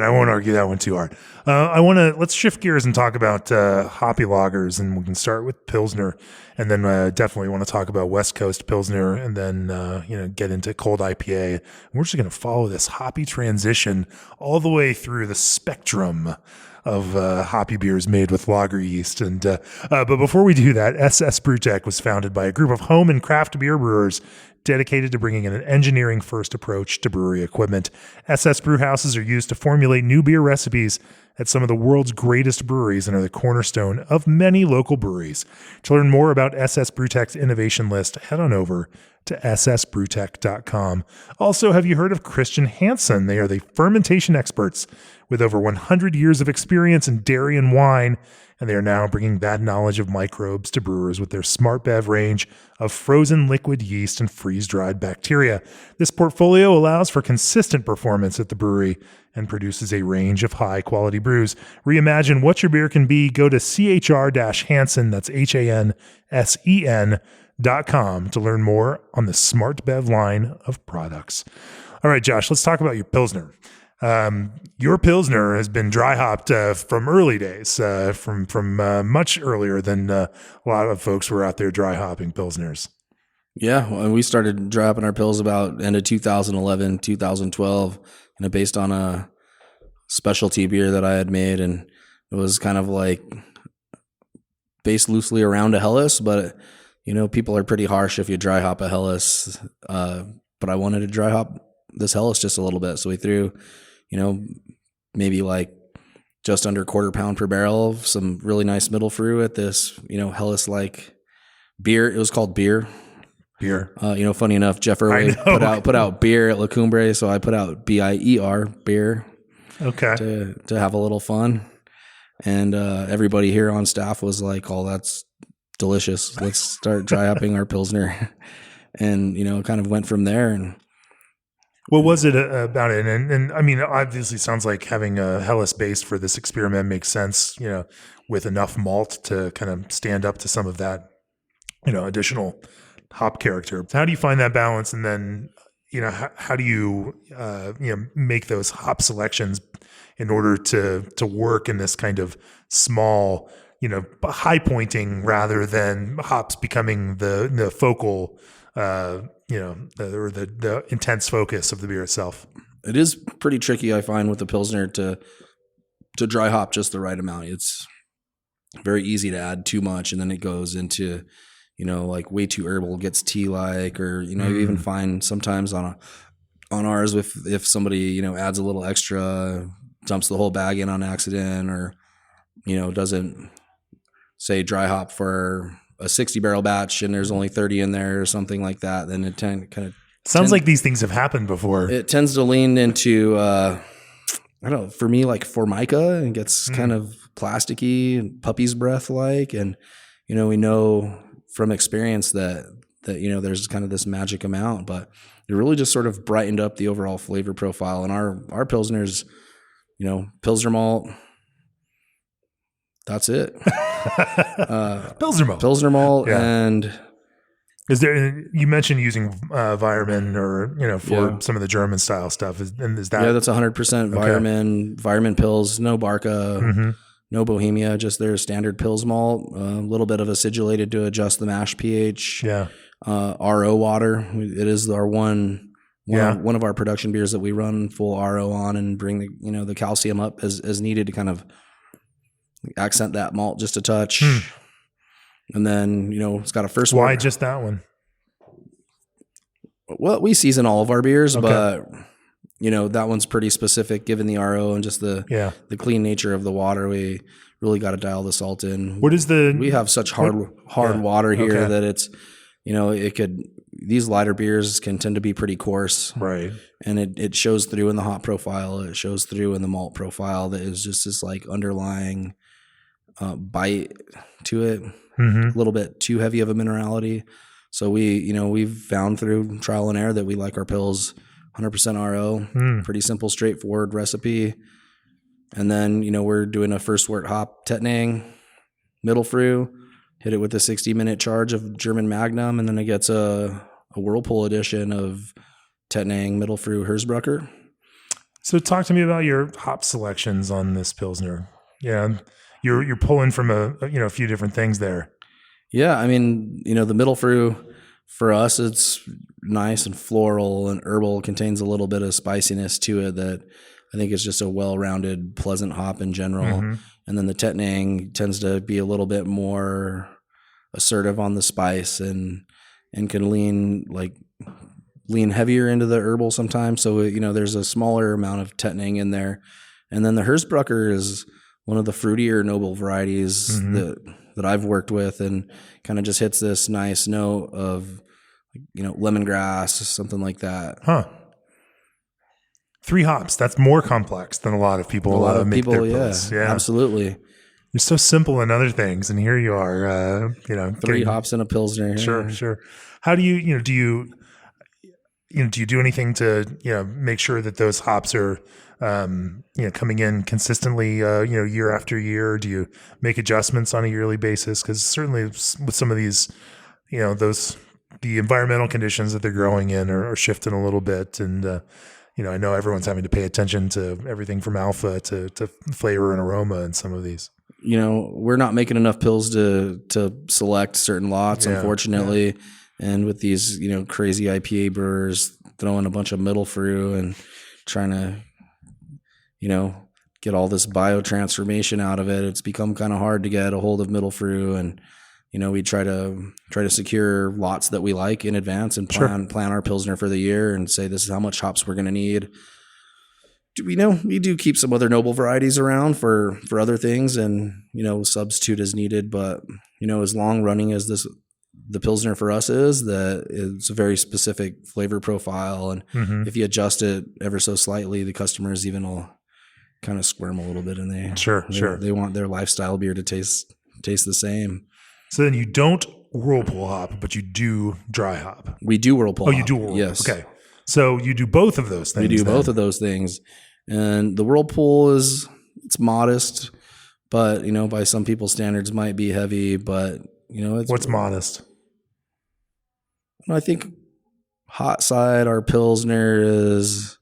won't argue that one too hard. Let's shift gears and talk about hoppy lagers, and we can start with Pilsner, and then definitely want to talk about West Coast Pilsner, and then get into cold IPA. And we're just going to follow this hoppy transition all the way through the spectrum of hoppy beers made with lager yeast. And but before we do that, SS Brewtech was founded by a group of home and craft beer brewers dedicated to bringing an engineering-first approach to brewery equipment. SS brewhouses are used to formulate new beer recipes at some of the world's greatest breweries and are the cornerstone of many local breweries. To learn more about SS Brewtech's innovation list, head on over to ssbrewtech.com. Also, have you heard of Christian Hansen? They are the fermentation experts with over 100 years of experience in dairy and wine, and they are now bringing that knowledge of microbes to brewers with their Smart Bev range of frozen liquid yeast and freeze-dried bacteria. This portfolio allows for consistent performance at the brewery and produces a range of high-quality brews. Reimagine what your beer can be. Go to chr-hansen, that's HANSEN.com, to learn more on the Smart Bev line of products. All right, Josh, let's talk about your Pilsner. Your Pilsner has been dry hopped from early days, from much earlier than a lot of folks were out there dry hopping Pilsners. Yeah, well, we started dry hopping our Pils about end of 2011, 2012, and based on a specialty beer that I had made, and it was kind of like based loosely around a Helles, but people are pretty harsh if you dry hop a Helles. But I wanted to dry hop this Helles just a little bit, so we threw maybe like just under 1/4 pound per barrel of some really nice middle fruit at this, Helles like beer. It was called beer. Funny enough, Jeff Irwin put out beer at La Cumbre, so I put out BIER, beer. Okay. To have a little fun. And everybody here on staff was like, "Oh, that's delicious. Let's start dry hopping our Pilsner." And kind of went from there. And what was it about it? And I mean, obviously sounds like having a Helles base for this experiment makes sense, with enough malt to kind of stand up to some of that, additional hop character. How do you find that balance? And then, how do you, make those hop selections in order to work in this kind of small, high pointing rather than hops becoming the focal, the intense focus of the beer itself? It is pretty tricky, I find, with the Pilsner to dry hop just the right amount. It's very easy to add too much, and then it goes into, like way too herbal, gets tea-like, or, you even find sometimes on ours if somebody, adds a little extra, dumps the whole bag in on accident, or, doesn't say dry hop for a 60 barrel batch and there's only 30 in there or something like that, then it kind of sounds like these things have happened before. It tends to lean into, I don't know, for me, like Formica, and gets kind of plasticky and puppy's breath like. And, we know from experience that, there's kind of this magic amount, but it really just sort of brightened up the overall flavor profile. And our Pilsners, Pilsner malt, that's it. Pilsner malt. Yeah. And is there, you mentioned using Weirmann or, for some of the German style stuff. Is that? Yeah, that's 100% Weirmann Pils, no Barca, no Bohemia, just their standard Pils malt, a little bit of acidulated to adjust the mash pH. Yeah. RO water. It is our one of our production beers that we run full RO on and bring the calcium up as needed to kind of accent that malt just a touch. And then, it's got a first Why wort. just that one? Well, we season all of our beers, but that one's pretty specific given the RO and just the clean nature of the water. We really got to dial the salt in. We have such hard water here that it's, these lighter beers can tend to be pretty coarse. Right. And it shows through in the hop profile. It shows through in the malt profile that is just this like underlying bite to it. A little bit too heavy of a minerality. So we've found through trial and error that we like our Pils 100% RO, pretty simple, straightforward recipe. And then, we're doing a first wort hop Tettnang, middle fruit, hit it with a 60-minute charge of German Magnum, and then it gets a whirlpool edition of Tettnang, middle fruit, Hersbrucker. So talk to me about your hop selections on this Pilsner. Yeah. You're pulling from a few different things there. Yeah, I mean, the middle fruit for us, it's nice and floral and herbal. Contains a little bit of spiciness to it that I think is just a well-rounded, pleasant hop in general. And then the Tettnang tends to be a little bit more assertive on the spice and can lean heavier into the herbal sometimes. So there's a smaller amount of Tettnang in there, and then the Hersbrucker is one of the fruitier noble varieties that I've worked with, and kind of just hits this nice note of, lemongrass, something like that. Huh. 3 hops. That's more complex than a lot of people make their Pils. Yeah, absolutely. You're so simple in other things, and here you are, 3 hops in a Pilsner. Sure. How do you, do you do anything to, make sure that those hops are, coming in consistently, year after year? Do you make adjustments on a yearly basis? Because certainly with some of these, the environmental conditions that they're growing in are shifting a little bit. And, I know everyone's having to pay attention to everything from alpha to flavor and aroma in some of these. We're not making enough Pils to select certain lots, unfortunately. Yeah. And with these, crazy IPA brewers throwing a bunch of middle fruit and trying to, get all this biotransformation out of it, it's become kind of hard to get a hold of middle fruit. And, we try to secure lots that we like in advance and plan our Pilsner for the year and say, this is how much hops we're going to need. We do keep some other noble varieties around for other things and, substitute as needed. But, as long running as the Pilsner for us is, that it's a very specific flavor profile. And if you adjust it ever so slightly, the customers even will kind of squirm a little bit, and they want their lifestyle beer to taste the same. So then you don't whirlpool hop, but you do dry hop. We do whirlpool. Oh, you do whirlpool. Yes. Okay. So you do both of those things. We do both of those things. And the whirlpool it's modest, but, by some people's standards might be heavy, but, it's... What's modest? I think hot side, our Pilsner is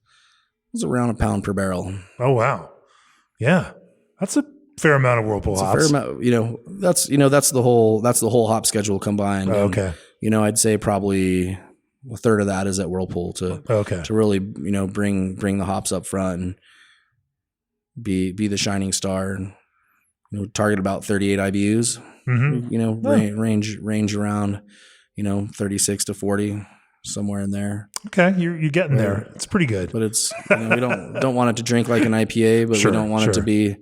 around a pound per barrel. Oh, wow. Yeah. That's a fair amount of whirlpool hops. A fair amount, that's the whole hop schedule combined. Oh, okay. And, I'd say probably a third of that is at whirlpool to really, bring the hops up front and be the shining star and, target about 38 IBUs, range around, 36 to 40, somewhere in there. Okay. You're getting there. It's pretty good. But it's, we don't want it to drink like an IPA, but we don't want it to be,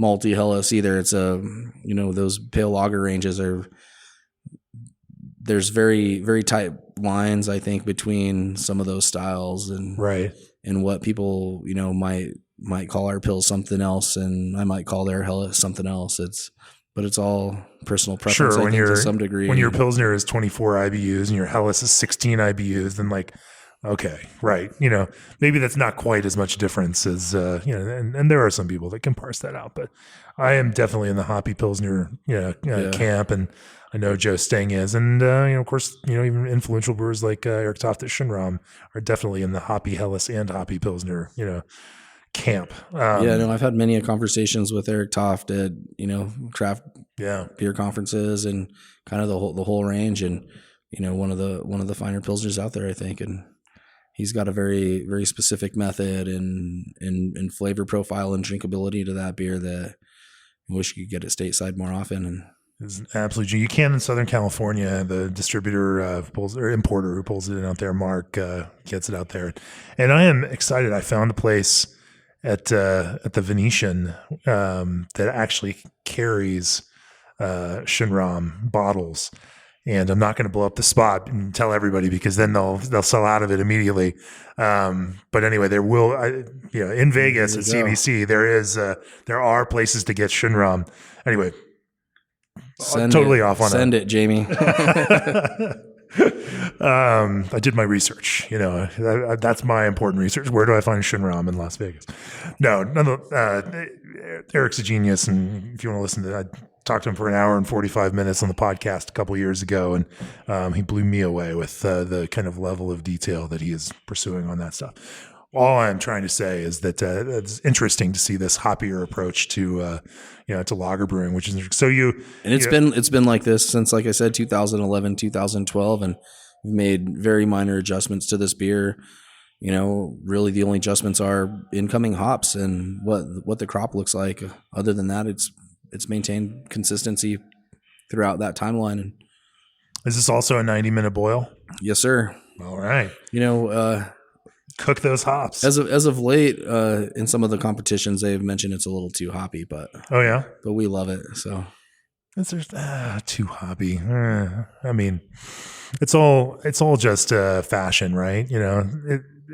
malty Helles either. It's those pale lager ranges there's very, very tight lines, I think, between some of those styles and what people, might call our pills something else, and I might call their Helles something else. But it's all personal preference, I think, to some degree. When your Pilsner is 24 IBUs and your Helles is 16 IBUs, then like, okay, right. Maybe that's not quite as much difference as, and there are some people that can parse that out, but I am definitely in the hoppy Pilsner, camp, and I know Joe Stang is. And, of course, even influential brewers like Eric Toft at Shinram are definitely in the hoppy Helles and hoppy Pilsner, camp. I've had many conversations with Eric Toft at, craft beer conferences and kind of the whole range. And, one of the finer Pilsners out there, I think. And he's got a very, very specific method and flavor profile and drinkability to that beer that I wish you could get it stateside more often. And absolutely, you can in Southern California. The distributor importer who pulls it in out there, Mark, gets it out there, and I am excited. I found a place at the Venetian that actually carries Shinram bottles, and I'm not going to blow up the spot and tell everybody because then they'll sell out of it immediately. But anyway, there will in Vegas at CBC there are places to get Shinram. Anyway. Send it, Jamie. I did my research. That's my important research. Where do I find Shinram in Las Vegas? No, Eric's a genius, and if you want to listen to that, I talked to him for an hour and 45 minutes on the podcast a couple years ago, and he blew me away with the kind of level of detail that he is pursuing on that stuff. All I'm trying to say is that it's interesting to see this hoppier approach to lager brewing, which is so it's been like this since, like I said, 2011, 2012, and we've made very minor adjustments to this beer. Really the only adjustments are incoming hops and what the crop looks like. Other than that, it's maintained consistency throughout that timeline. And is this also a 90-minute boil? Yes, sir. All right. Cook those hops. As of late, in some of the competitions, they've mentioned it's a little too hoppy, but we love it. So it's too hoppy. I mean, it's all just fashion, right?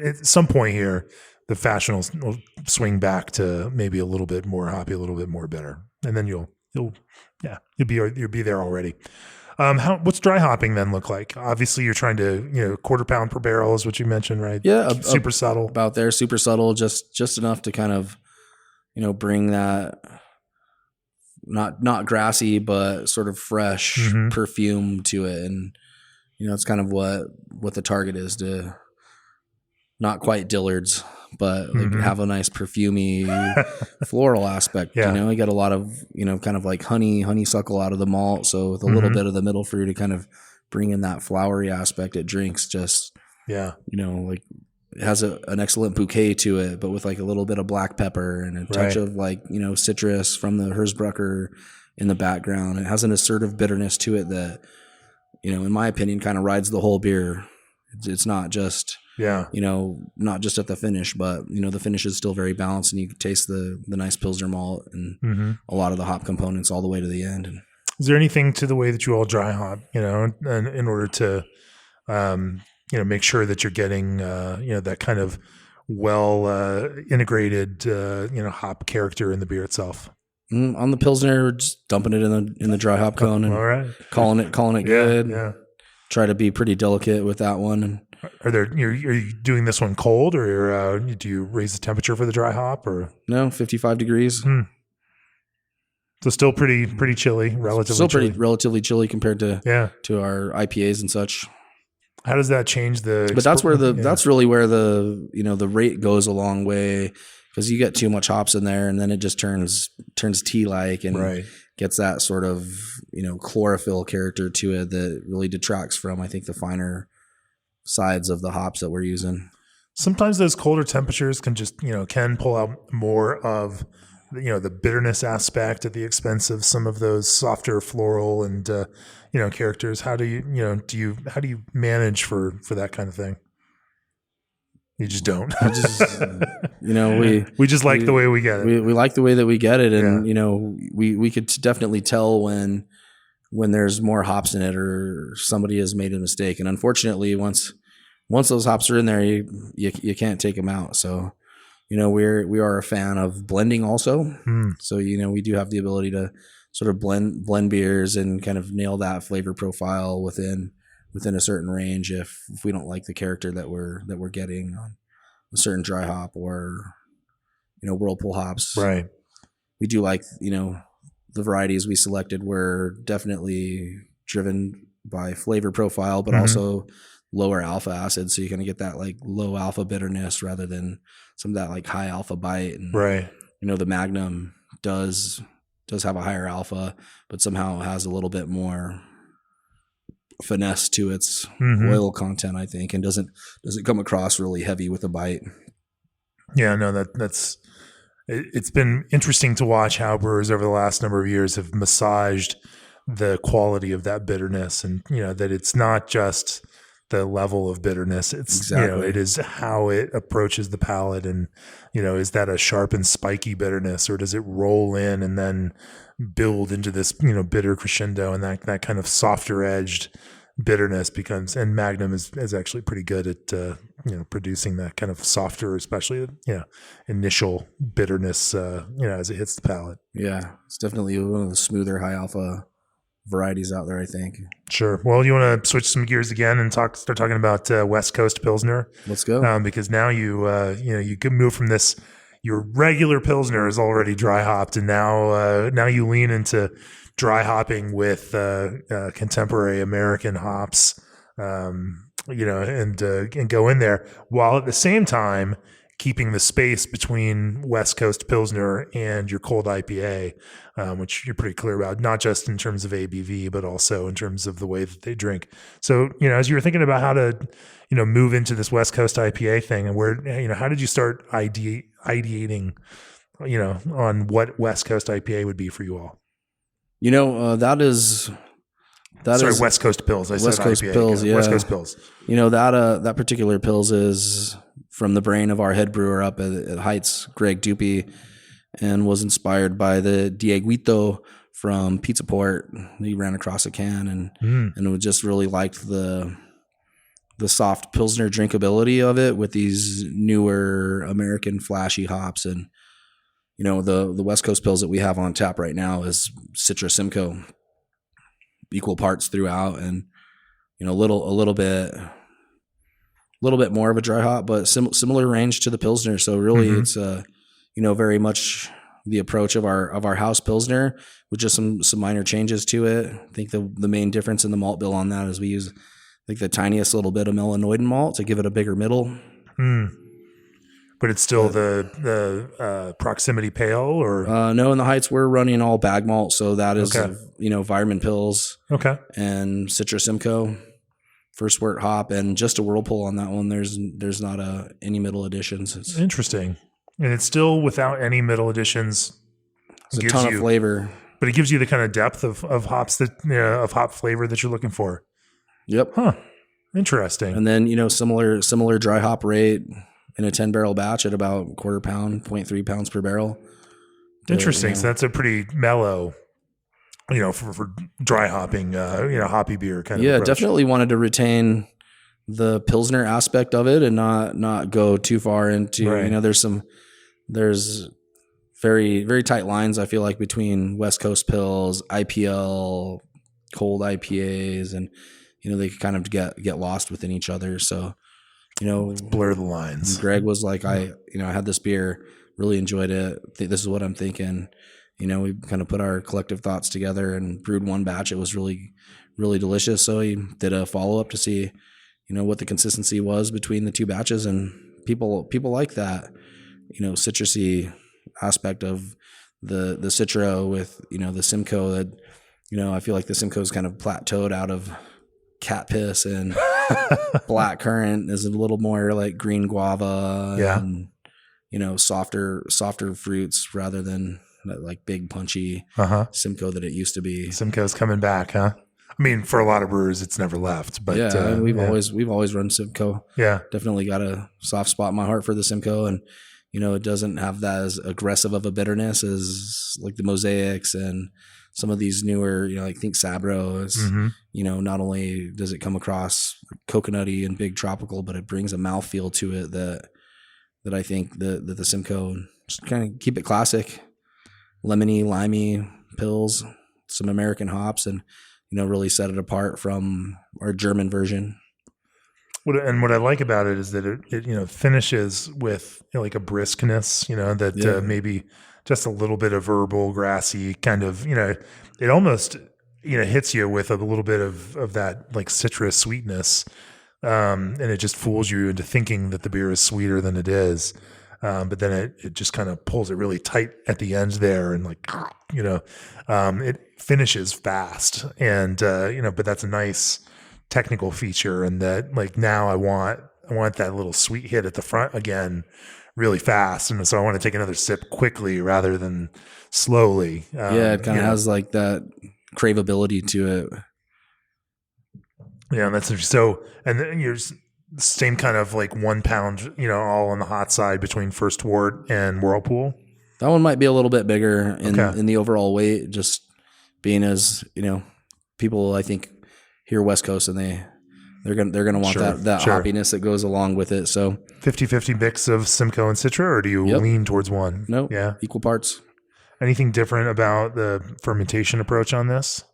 At some point here, the fashion will swing back to maybe a little bit more hoppy, a little bit more bitter, and then you'll be there already. What's dry hopping then look like? Obviously, you're trying to, quarter pound per barrel is what you mentioned, right? Yeah. Super subtle. About there, super subtle, just enough to kind of, bring that not grassy, but sort of fresh perfume to it. And, it's kind of what the target is, to not quite Dillard's, but like have a nice perfumey floral aspect. You get a lot of, kind of like honeysuckle out of the malt. So with a little bit of the middle fruit to kind of bring in that flowery aspect, it drinks just, like it has an excellent bouquet to it, but with like a little bit of black pepper and a touch of like, citrus from the Herzbrucker in the background. It has an assertive bitterness to it that, in my opinion, kind of rides the whole beer. It's not just, not just at the finish, but, the finish is still very balanced, and you can taste the nice Pilsner malt and a lot of the hop components all the way to the end. And is there anything to the way that you all dry hop, and in order to, make sure that you're getting, that kind of well integrated, hop character in the beer itself? On the Pilsner, we're just dumping it in the dry hop cone and all right. calling it good. Yeah. Try to be pretty delicate with that one. And are you doing this one cold, or do you raise the temperature for the dry hop, or no? 55 degrees. So still pretty chilly, relatively chilly compared to our IPAs and such. How does that change the? But that's where that's really where the rate goes a long way, because you get too much hops in there, and then it just turns tea-like and gets that sort of chlorophyll character to it that really detracts from, I think, the finer sides of the hops that we're using. Sometimes those colder temperatures can just can pull out more of the bitterness aspect at the expense of some of those softer floral and characters. How do you manage for that kind of thing? You just don't. We just like the way we get it. We like the way that we get it, and we could definitely tell when there's more hops in it or somebody has made a mistake. And unfortunately, once those hops are in there, you can't take them out. So, we are a fan of blending also. So, we do have the ability to sort of blend beers and kind of nail that flavor profile within a certain range if we don't like the character that we're getting on a certain dry hop or whirlpool hops. Right. We do like the varieties we selected were definitely driven by flavor profile, but also lower alpha acid, so you're going to get that like low alpha bitterness rather than some of that like high alpha bite. And right. The Magnum does have a higher alpha, but somehow has a little bit more finesse to its oil content, I think, and doesn't come across really heavy with a bite. Yeah, no, that's it's been interesting to watch how brewers over the last number of years have massaged the quality of that bitterness, and that it's not just the level of bitterness, it's it is how it approaches the palate, and is that a sharp and spiky bitterness, or does it roll in and then build into this bitter crescendo, and that kind of softer edged bitterness becomes, and Magnum is actually pretty good at producing that kind of softer, especially initial bitterness as it hits the palate. Yeah, it's definitely one of the smoother high alpha varieties out there, I think. Sure. Well, you want to switch some gears again and start talking about West Coast Pilsner? Let's go. Because now you can move from this. Your regular Pilsner is already dry hopped, and now you lean into dry hopping with contemporary American hops, and go in there while at the same time keeping the space between West Coast Pilsner and your cold IPA, which you're pretty clear about, not just in terms of ABV, but also in terms of the way that they drink. So, as you were thinking about how to, move into this West Coast IPA thing, and where, how did you start ideating, on what West Coast IPA would be for you all? That is West Coast Pils. West Coast IPA, Pils, yeah. West Coast Pils. That particular Pils is from the brain of our head brewer up at Heights, Greg Dupy, and was inspired by the Dieguito from Pizza Port. He ran across a can and we just really liked the soft Pilsner drinkability of it with these newer American flashy hops. And the West Coast Pils that we have on tap right now is Citra Simcoe, equal parts throughout, and a little bit more of a dry hop, but similar range to the Pilsner. So really, it's very much the approach of our house Pilsner with just some minor changes to it. I think the main difference in the malt bill on that is we use like the tiniest little bit of melanoidin malt to give it a bigger middle. But it's still the proximity pale, or no? In the Heights, we're running all bag malt, so that is Weirman Pils, and Citra Simcoe, first wort hop, and just a whirlpool on that one. There's not any middle additions. It's interesting, and it's still without any middle additions. It's a ton of flavor, but it gives you the kind of depth of hops of hop flavor that you're looking for. Yep. Huh. Interesting. And then similar dry hop rate in a 10 barrel batch at about 1/4 pound, 0.3 pounds per barrel. Interesting. So that's a pretty mellow, for dry hopping, hoppy beer kind of approach. Definitely wanted to retain the Pilsner aspect of it and not go too far into, there's very, very tight lines, I feel like, between West Coast Pils, IPL, cold IPAs, and, they kind of get lost within each other. So, blur the lines. Greg was like, I had this beer, really enjoyed it. This is what I'm thinking. We kind of put our collective thoughts together and brewed one batch. It was really, really delicious. So he did a follow up to see, what the consistency was between the two batches, and people like that, citrusy aspect of the Citra with, the Simcoe that, I feel like the Simcoe is kind of plateaued out of cat piss, and black currant is a little more like green guava and softer fruits rather than that like big punchy Simcoe that it used to be. Simcoe's coming back, huh? I mean, for a lot of brewers, it's never left. But yeah, we've always run Simcoe. Yeah, definitely got a soft spot in my heart for the Simcoe, and it doesn't have that as aggressive of a bitterness as like the Mosaics and some of these newer. I think Sabro is. Not only does it come across coconutty and big tropical, but it brings a mouthfeel to it that I think that the Simcoe just kind of keep it classic, lemony, limey pills, some American hops, and really set it apart from our German version. What I like about it is that it finishes with like a briskness, that maybe just a little bit of herbal, grassy kind of, it almost, hits you with a little bit of that like citrus sweetness. And it just fools you into thinking that the beer is sweeter than it is. But then it just kind of pulls it really tight at the end there. And like, it finishes fast and, but that's a nice technical feature. And that like, now I want that little sweet hit at the front again, really fast. And so I want to take another sip quickly rather than slowly. It kind of has like that craveability to it. Yeah, that's so. And then you're same kind of like 1 pound, all on the hot side between First Wart and Whirlpool. That one might be a little bit bigger in the overall weight, just being as people I think here West Coast and they're gonna want that hoppiness that goes along with it. So 50-50 mix of Simcoe and Citra, or do you lean towards one? No, equal parts. Anything different about the fermentation approach on this?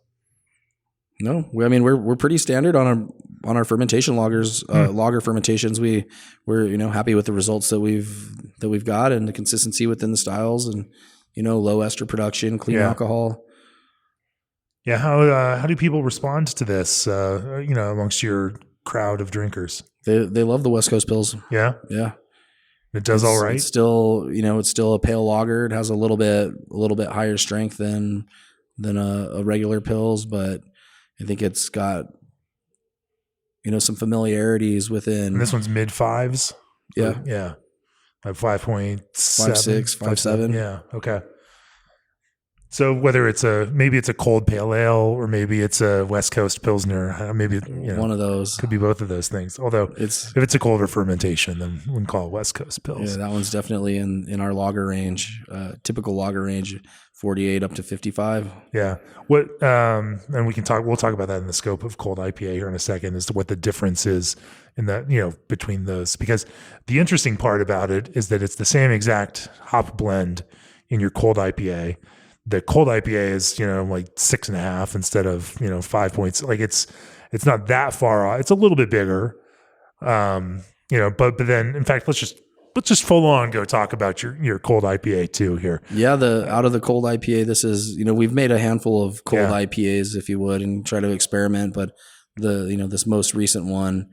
No, we're pretty standard on our fermentation lagers, lager fermentations. We're happy with the results that we've got and the consistency within the styles and low ester production, clean alcohol. Yeah, how do people respond to this? Amongst your crowd of drinkers, they love the West Coast pills. Yeah. It does all right. It's still it's still a pale lager. It has a little bit higher strength than a regular pills, but I think it's got, some familiarities within. And this one's mid fives. Yeah. Yeah. Like 5.7, 5.6, 5.7. Yeah. Okay. So whether maybe it's a cold pale ale or maybe it's a West Coast Pilsner, maybe one of those could be both of those things. Although if it's a colder fermentation, then we can call it West Coast Pils. Yeah, that one's definitely in our lager range, typical lager range, 48 up to 55. Yeah. What and we'll talk about that in the scope of cold IPA here in a second as to what the difference is in that, between those, because the interesting part about it is that it's the same exact hop blend in your cold IPA. The cold IPA is, like 6.5 instead of, 5 points. Like it's not that far off. It's a little bit bigger. But then in fact, let's just full on go talk about your cold IPA too here. Yeah. Out of the cold IPA, this is, we've made a handful of cold IPAs, if you would, and try to experiment, but this most recent one,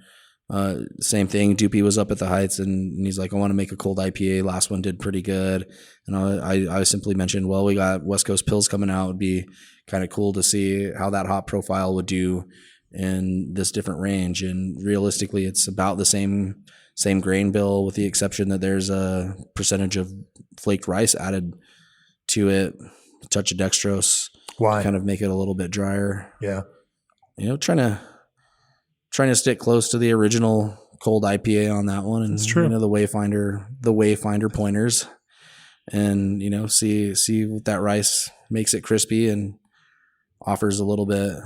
same thing. Doopy was up at the Heights and he's like, I want to make a cold IPA. Last one did pretty good. And I simply mentioned, well, we got West Coast Pils coming out. It'd be kind of cool to see how that hop profile would do in this different range. And realistically, it's about the same grain bill with the exception that there's a percentage of flaked rice added to it, a touch of dextrose. Why? To kind of make it a little bit drier. Yeah. Trying to stick close to the original cold IPA on that one, and it's true. The Wayfinder pointers, and see what that rice makes it crispy and offers a little bit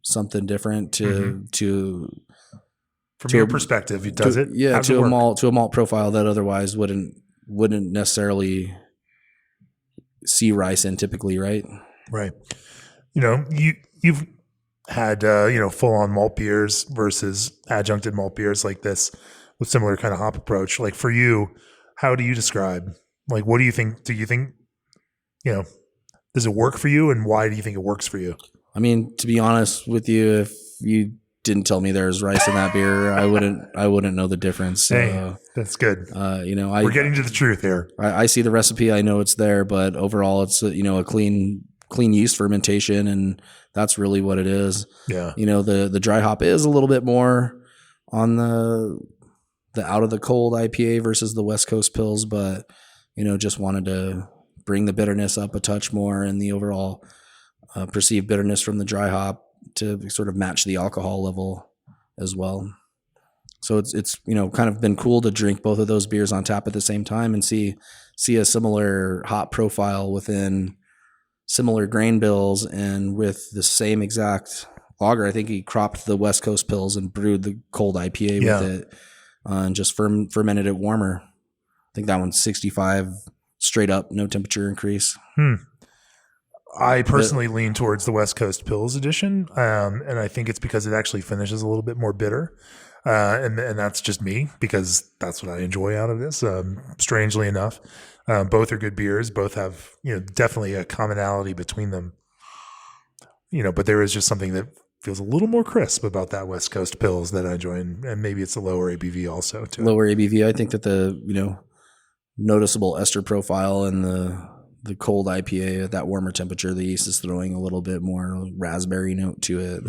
something different to from your perspective. Does it? Yeah, to a malt profile that otherwise wouldn't necessarily see rice in typically, right? Right. You've had full on malt beers versus adjuncted malt beers like this with similar kind of hop approach. Like for you, how do you describe, like, what do you think? Do you think, does it work for you, and why do you think it works for you? I mean, to be honest with you, if you didn't tell me there's rice in that beer, I wouldn't know the difference. Hey, that's good. We're getting to the truth here. I see the recipe. I know it's there, but overall it's a clean yeast fermentation, and that's really what it is. Yeah. The dry hop is a little bit more on the out of the cold IPA versus the West Coast Pils, but just wanted to bring the bitterness up a touch more and the overall perceived bitterness from the dry hop to sort of match the alcohol level as well. So it's kind of been cool to drink both of those beers on tap at the same time and see a similar hop profile within similar grain bills and with the same exact lager. I think he cropped the West Coast Pils and brewed the cold IPA with it and just fermented it warmer. I think that one's 65 straight up, no temperature increase. I personally lean towards the West Coast Pils edition, and I think it's because it actually finishes a little bit more bitter. And that's just me, because that's what I enjoy out of this. Strangely enough, both are good beers. Both have, definitely a commonality between them. But there is just something that feels a little more crisp about that West Coast Pils that I enjoy, and maybe it's a lower ABV also too. Lower ABV. I think that the noticeable ester profile and the cold IPA at that warmer temperature, the yeast is throwing a little bit more raspberry note to it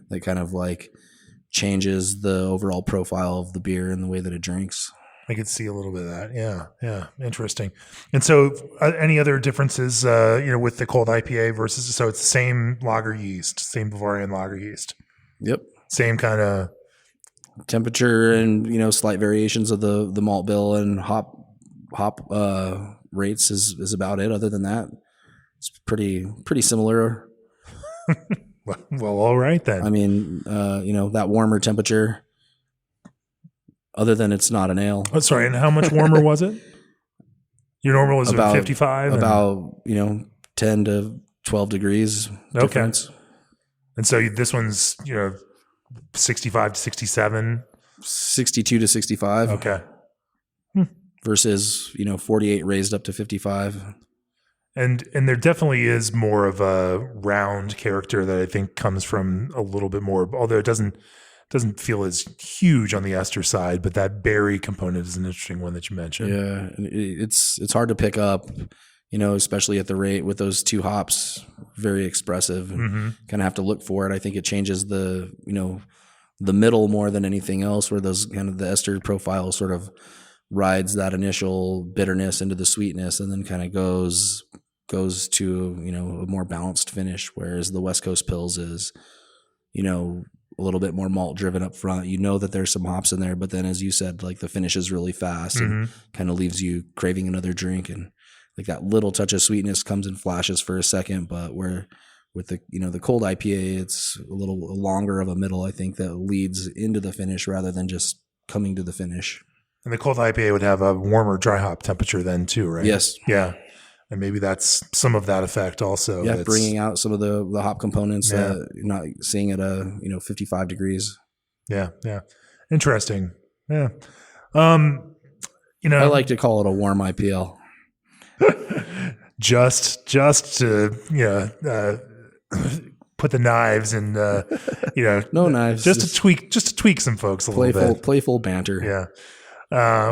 that kind of like changes the overall profile of the beer and the way that it drinks. I could see a little bit of that. Yeah. Interesting. And so any other differences, with the cold IPA versus, so it's the same lager yeast, same Bavarian lager yeast. Yep. Same kind of temperature and, slight variations of the malt bill and hop rates is about it. Other than that, it's pretty similar. Well, all right then. I mean, that warmer temperature, other than it's not an ale. Oh, sorry. And how much warmer was it? Your normal was about 55? About, 10 to 12 degrees difference. Okay. And so this one's, 65 to 67? 62 to 65. Okay. Versus, 48 raised up to 55. And there definitely is more of a round character that I think comes from a little bit more, although it doesn't feel as huge on the ester side, but that berry component is an interesting one that you mentioned. Yeah, it's hard to pick up, especially at the rate with those two hops, very expressive. Mm-hmm. Kind of have to look for it. I think it changes the middle more than anything else, where those kind of the ester profile sort of rides that initial bitterness into the sweetness and then kind of goes to, a more balanced finish. Whereas the West Coast Pils is, a little bit more malt driven up front. That there's some hops in there, but then as you said, like the finish is really fast and kind of leaves you craving another drink. And like that little touch of sweetness comes in flashes for a second, but where with the, the cold IPA, it's a little longer of a middle, I think, that leads into the finish rather than just coming to the finish. And the cold IPA would have a warmer dry hop temperature then too, right? Yes. Yeah. And maybe that's some of that effect also. Yeah, bringing out some of the hop components that you're not seeing at 55 degrees. Yeah. Interesting. Yeah. I like to call it a warm IPL. just to put the knives and no knives, just to tweak some folks a little bit. Playful banter. Yeah.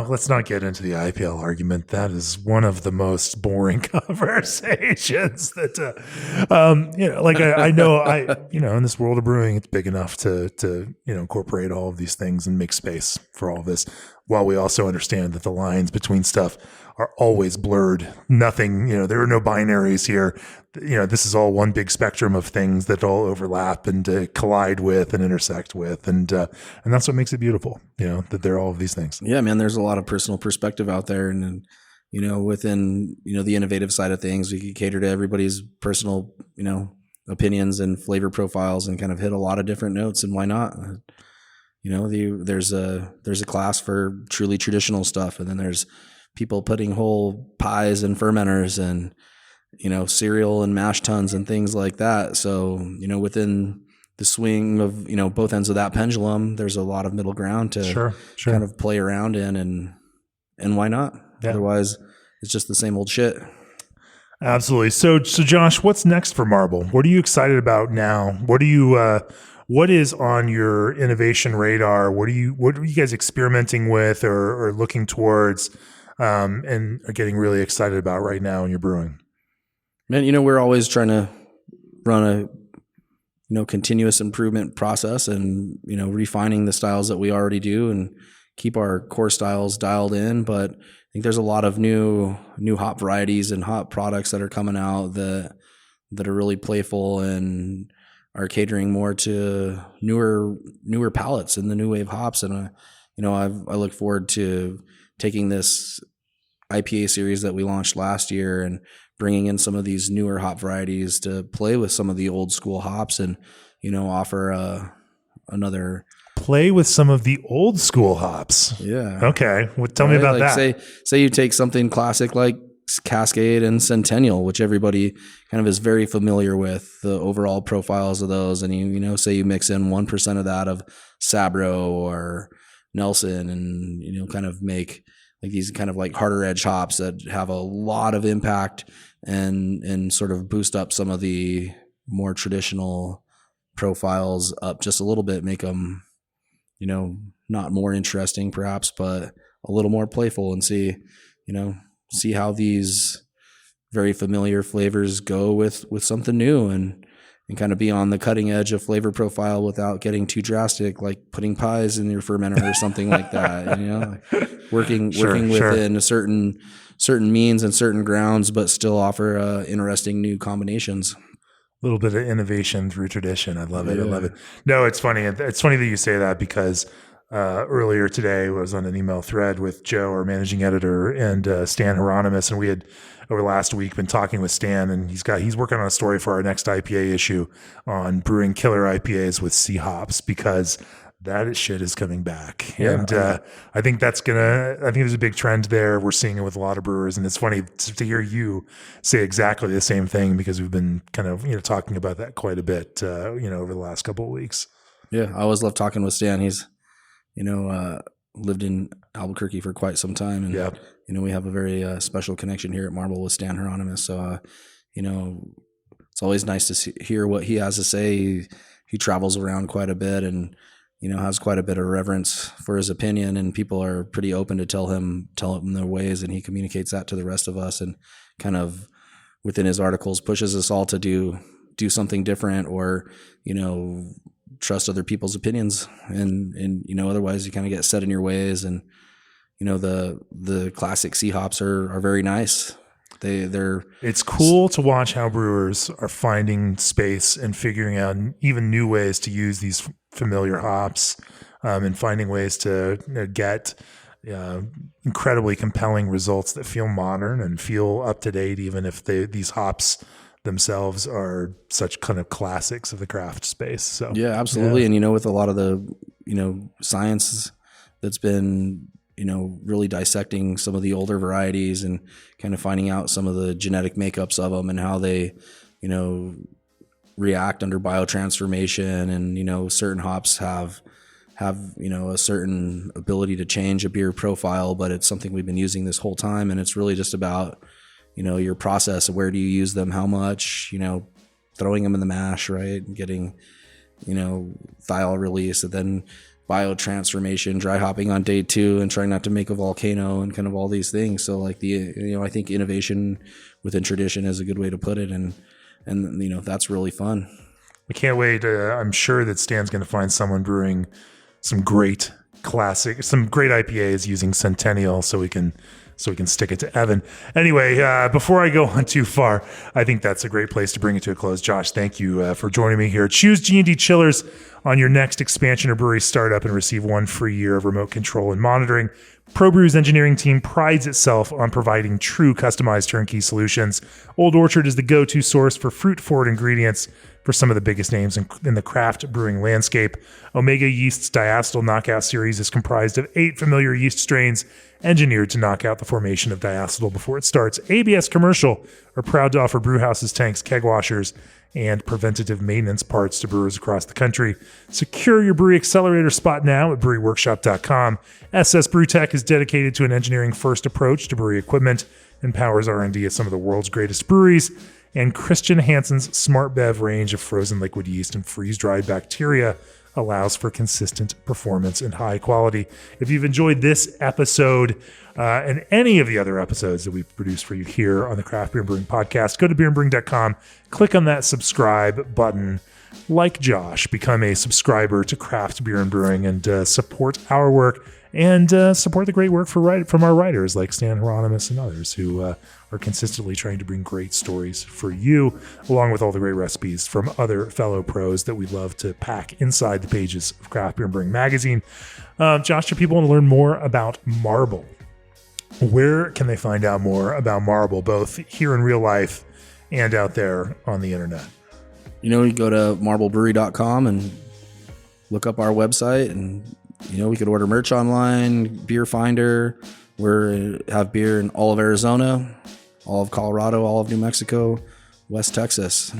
Let's not get into the IPL argument. That is one of the most boring conversations that, I know, in this world of brewing, it's big enough to incorporate all of these things and make space for all of this, while we also understand that the lines between stuff are always blurred. Nothing, there are no binaries here. This is all one big spectrum of things that all overlap and collide with and intersect with. And that's what makes it beautiful, that they're all of these things. Yeah, man, there's a lot of personal perspective out there. And, within, the innovative side of things, we can cater to everybody's personal, opinions and flavor profiles and kind of hit a lot of different notes. And why not? There's a class for truly traditional stuff. And then there's people putting whole pies and fermenters and, cereal and mash tuns and things like that. So, within the swing of, both ends of that pendulum, there's a lot of middle ground to sure. kind of play around in and why not? Yeah. Otherwise it's just the same old shit. Absolutely. So Josh, what's next for Marble? What are you excited about now? What is on your innovation radar? What are you guys experimenting with or looking towards, and are getting really excited about right now in your brewing? Man, we're always trying to run a, continuous improvement process and, refining the styles that we already do and keep our core styles dialed in. But I think there's a lot of new hop varieties and hop products that are coming out that are really playful and are catering more to newer palates and the new wave hops. And I look forward to taking this IPA series that we launched last year and bringing in some of these newer hop varieties to play with some of the old school hops and offer another. Play with some of the old school hops. Yeah. Okay. Well, tell me about that. Say you take something classic like Cascade and Centennial, which everybody kind of is very familiar with the overall profiles of those. And say you mix in 1% of that of Sabro or Nelson and, kind of make like these kind of like harder edge hops that have a lot of impact and sort of boost up some of the more traditional profiles up just a little bit, make them, not more interesting perhaps, but a little more playful, and see how these very familiar flavors go with something new and kind of be on the cutting edge of flavor profile without getting too drastic, like putting pies in your fermenter or something like that, working within a certain means and certain grounds, but still offer interesting new combinations. A little bit of innovation through tradition. I love it. Yeah. I love it. No, it's funny. It's funny that you say that because earlier today I was on an email thread with Joe, our managing editor, and Stan Hieronymus, and we had over the last week been talking with Stan, and he's working on a story for our next IPA issue on brewing killer IPAs with C hops, because that shit is coming back. Yeah, and I think there's a big trend there. We're seeing it with a lot of brewers, and it's funny to hear you say exactly the same thing, because we've been kind of, talking about that quite a bit, over the last couple of weeks. Yeah. I always love talking with Stan. He's, lived in Albuquerque for quite some time, and, we have a very special connection here at Marble with Stan Hieronymus. So, it's always nice to hear what he has to say. He travels around quite a bit and, has quite a bit of reverence for his opinion, and people are pretty open to tell him their ways, and he communicates that to the rest of us, and kind of within his articles pushes us all to do something different, or, trust other people's opinions. And otherwise you kind of get set in your ways. And, the classic C hops are very nice. It's cool to watch how brewers are finding space and figuring out even new ways to use these familiar hops, and finding ways to get incredibly compelling results that feel modern and feel up to date, even if these hops themselves are such kind of classics of the craft space. So yeah, absolutely. Yeah. And with a lot of the science that's been really dissecting some of the older varieties and kind of finding out some of the genetic makeups of them and how they, react under biotransformation. And, certain hops have a certain ability to change a beer profile, but it's something we've been using this whole time. And it's really just about, your process of where do you use them, how much, throwing them in the mash, right? And getting, thiol release, and then biotransformation, dry hopping on day 2, and trying not to make a volcano, and kind of all these things. So like I think innovation within tradition is a good way to put it. And that's really fun. We can't wait. I'm sure that Stan's going to find someone brewing some great IPAs using Centennial, so we can stick it to Evan. Anyway, before I go on too far, I think that's a great place to bring it to a close. Josh, thank you for joining me here. Choose G&D Chillers on your next expansion or brewery startup and receive 1 free year of remote control and monitoring. ProBrew's engineering team prides itself on providing true customized turnkey solutions. Old Orchard is the go-to source for fruit-forward ingredients for some of the biggest names in the craft brewing landscape. Omega Yeast's Diacetyl Knockout series is comprised of 8 familiar yeast strains engineered to knock out the formation of diacetyl before it starts. ABS Commercial are proud to offer brewhouses, tanks, keg washers, and preventative maintenance parts to brewers across the country. Secure your brewery accelerator spot now at breweryworkshop.com. SS Brewtech is dedicated to an engineering-first approach to brewery equipment and powers R&D at some of the world's greatest breweries. And Christian Hansen's Smart Bev range of frozen liquid yeast and freeze-dried bacteria allows for consistent performance and high quality. If you've enjoyed this episode and any of the other episodes that we've produced for you here on the Craft Beer and Brewing Podcast, go to beerandbrewing.com, click on that subscribe button, like Josh, become a subscriber to Craft Beer and Brewing and support our work and support the great work from our writers like Stan Hieronymus and others who are consistently trying to bring great stories for you, along with all the great recipes from other fellow pros that we love to pack inside the pages of Craft Beer and Brewing magazine. Josh, if people want to learn more about Marble, where can they find out more about Marble, both here in real life and out there on the internet? You go to marblebrewery.com and look up our website, and we could order merch online, beer finder. We have beer in all of Arizona, all of Colorado, all of New Mexico, West Texas.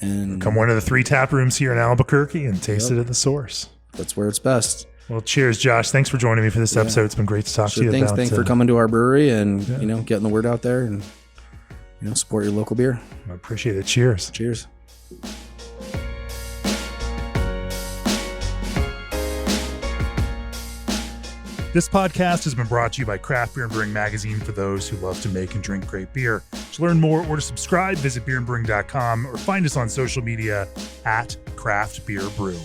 And come one of the 3 tap rooms here in Albuquerque and taste it at the source. That's where it's best. Well, cheers, Josh. Thanks for joining me for this episode. It's been great to talk to you about. Thanks for coming to our brewery and getting the word out there and support your local beer. I appreciate it. Cheers. Cheers. This podcast has been brought to you by Craft Beer and Brewing magazine for those who love to make and drink great beer. To learn more or to subscribe, visit beerandbrewing.com or find us on social media at Craft Beer Brew.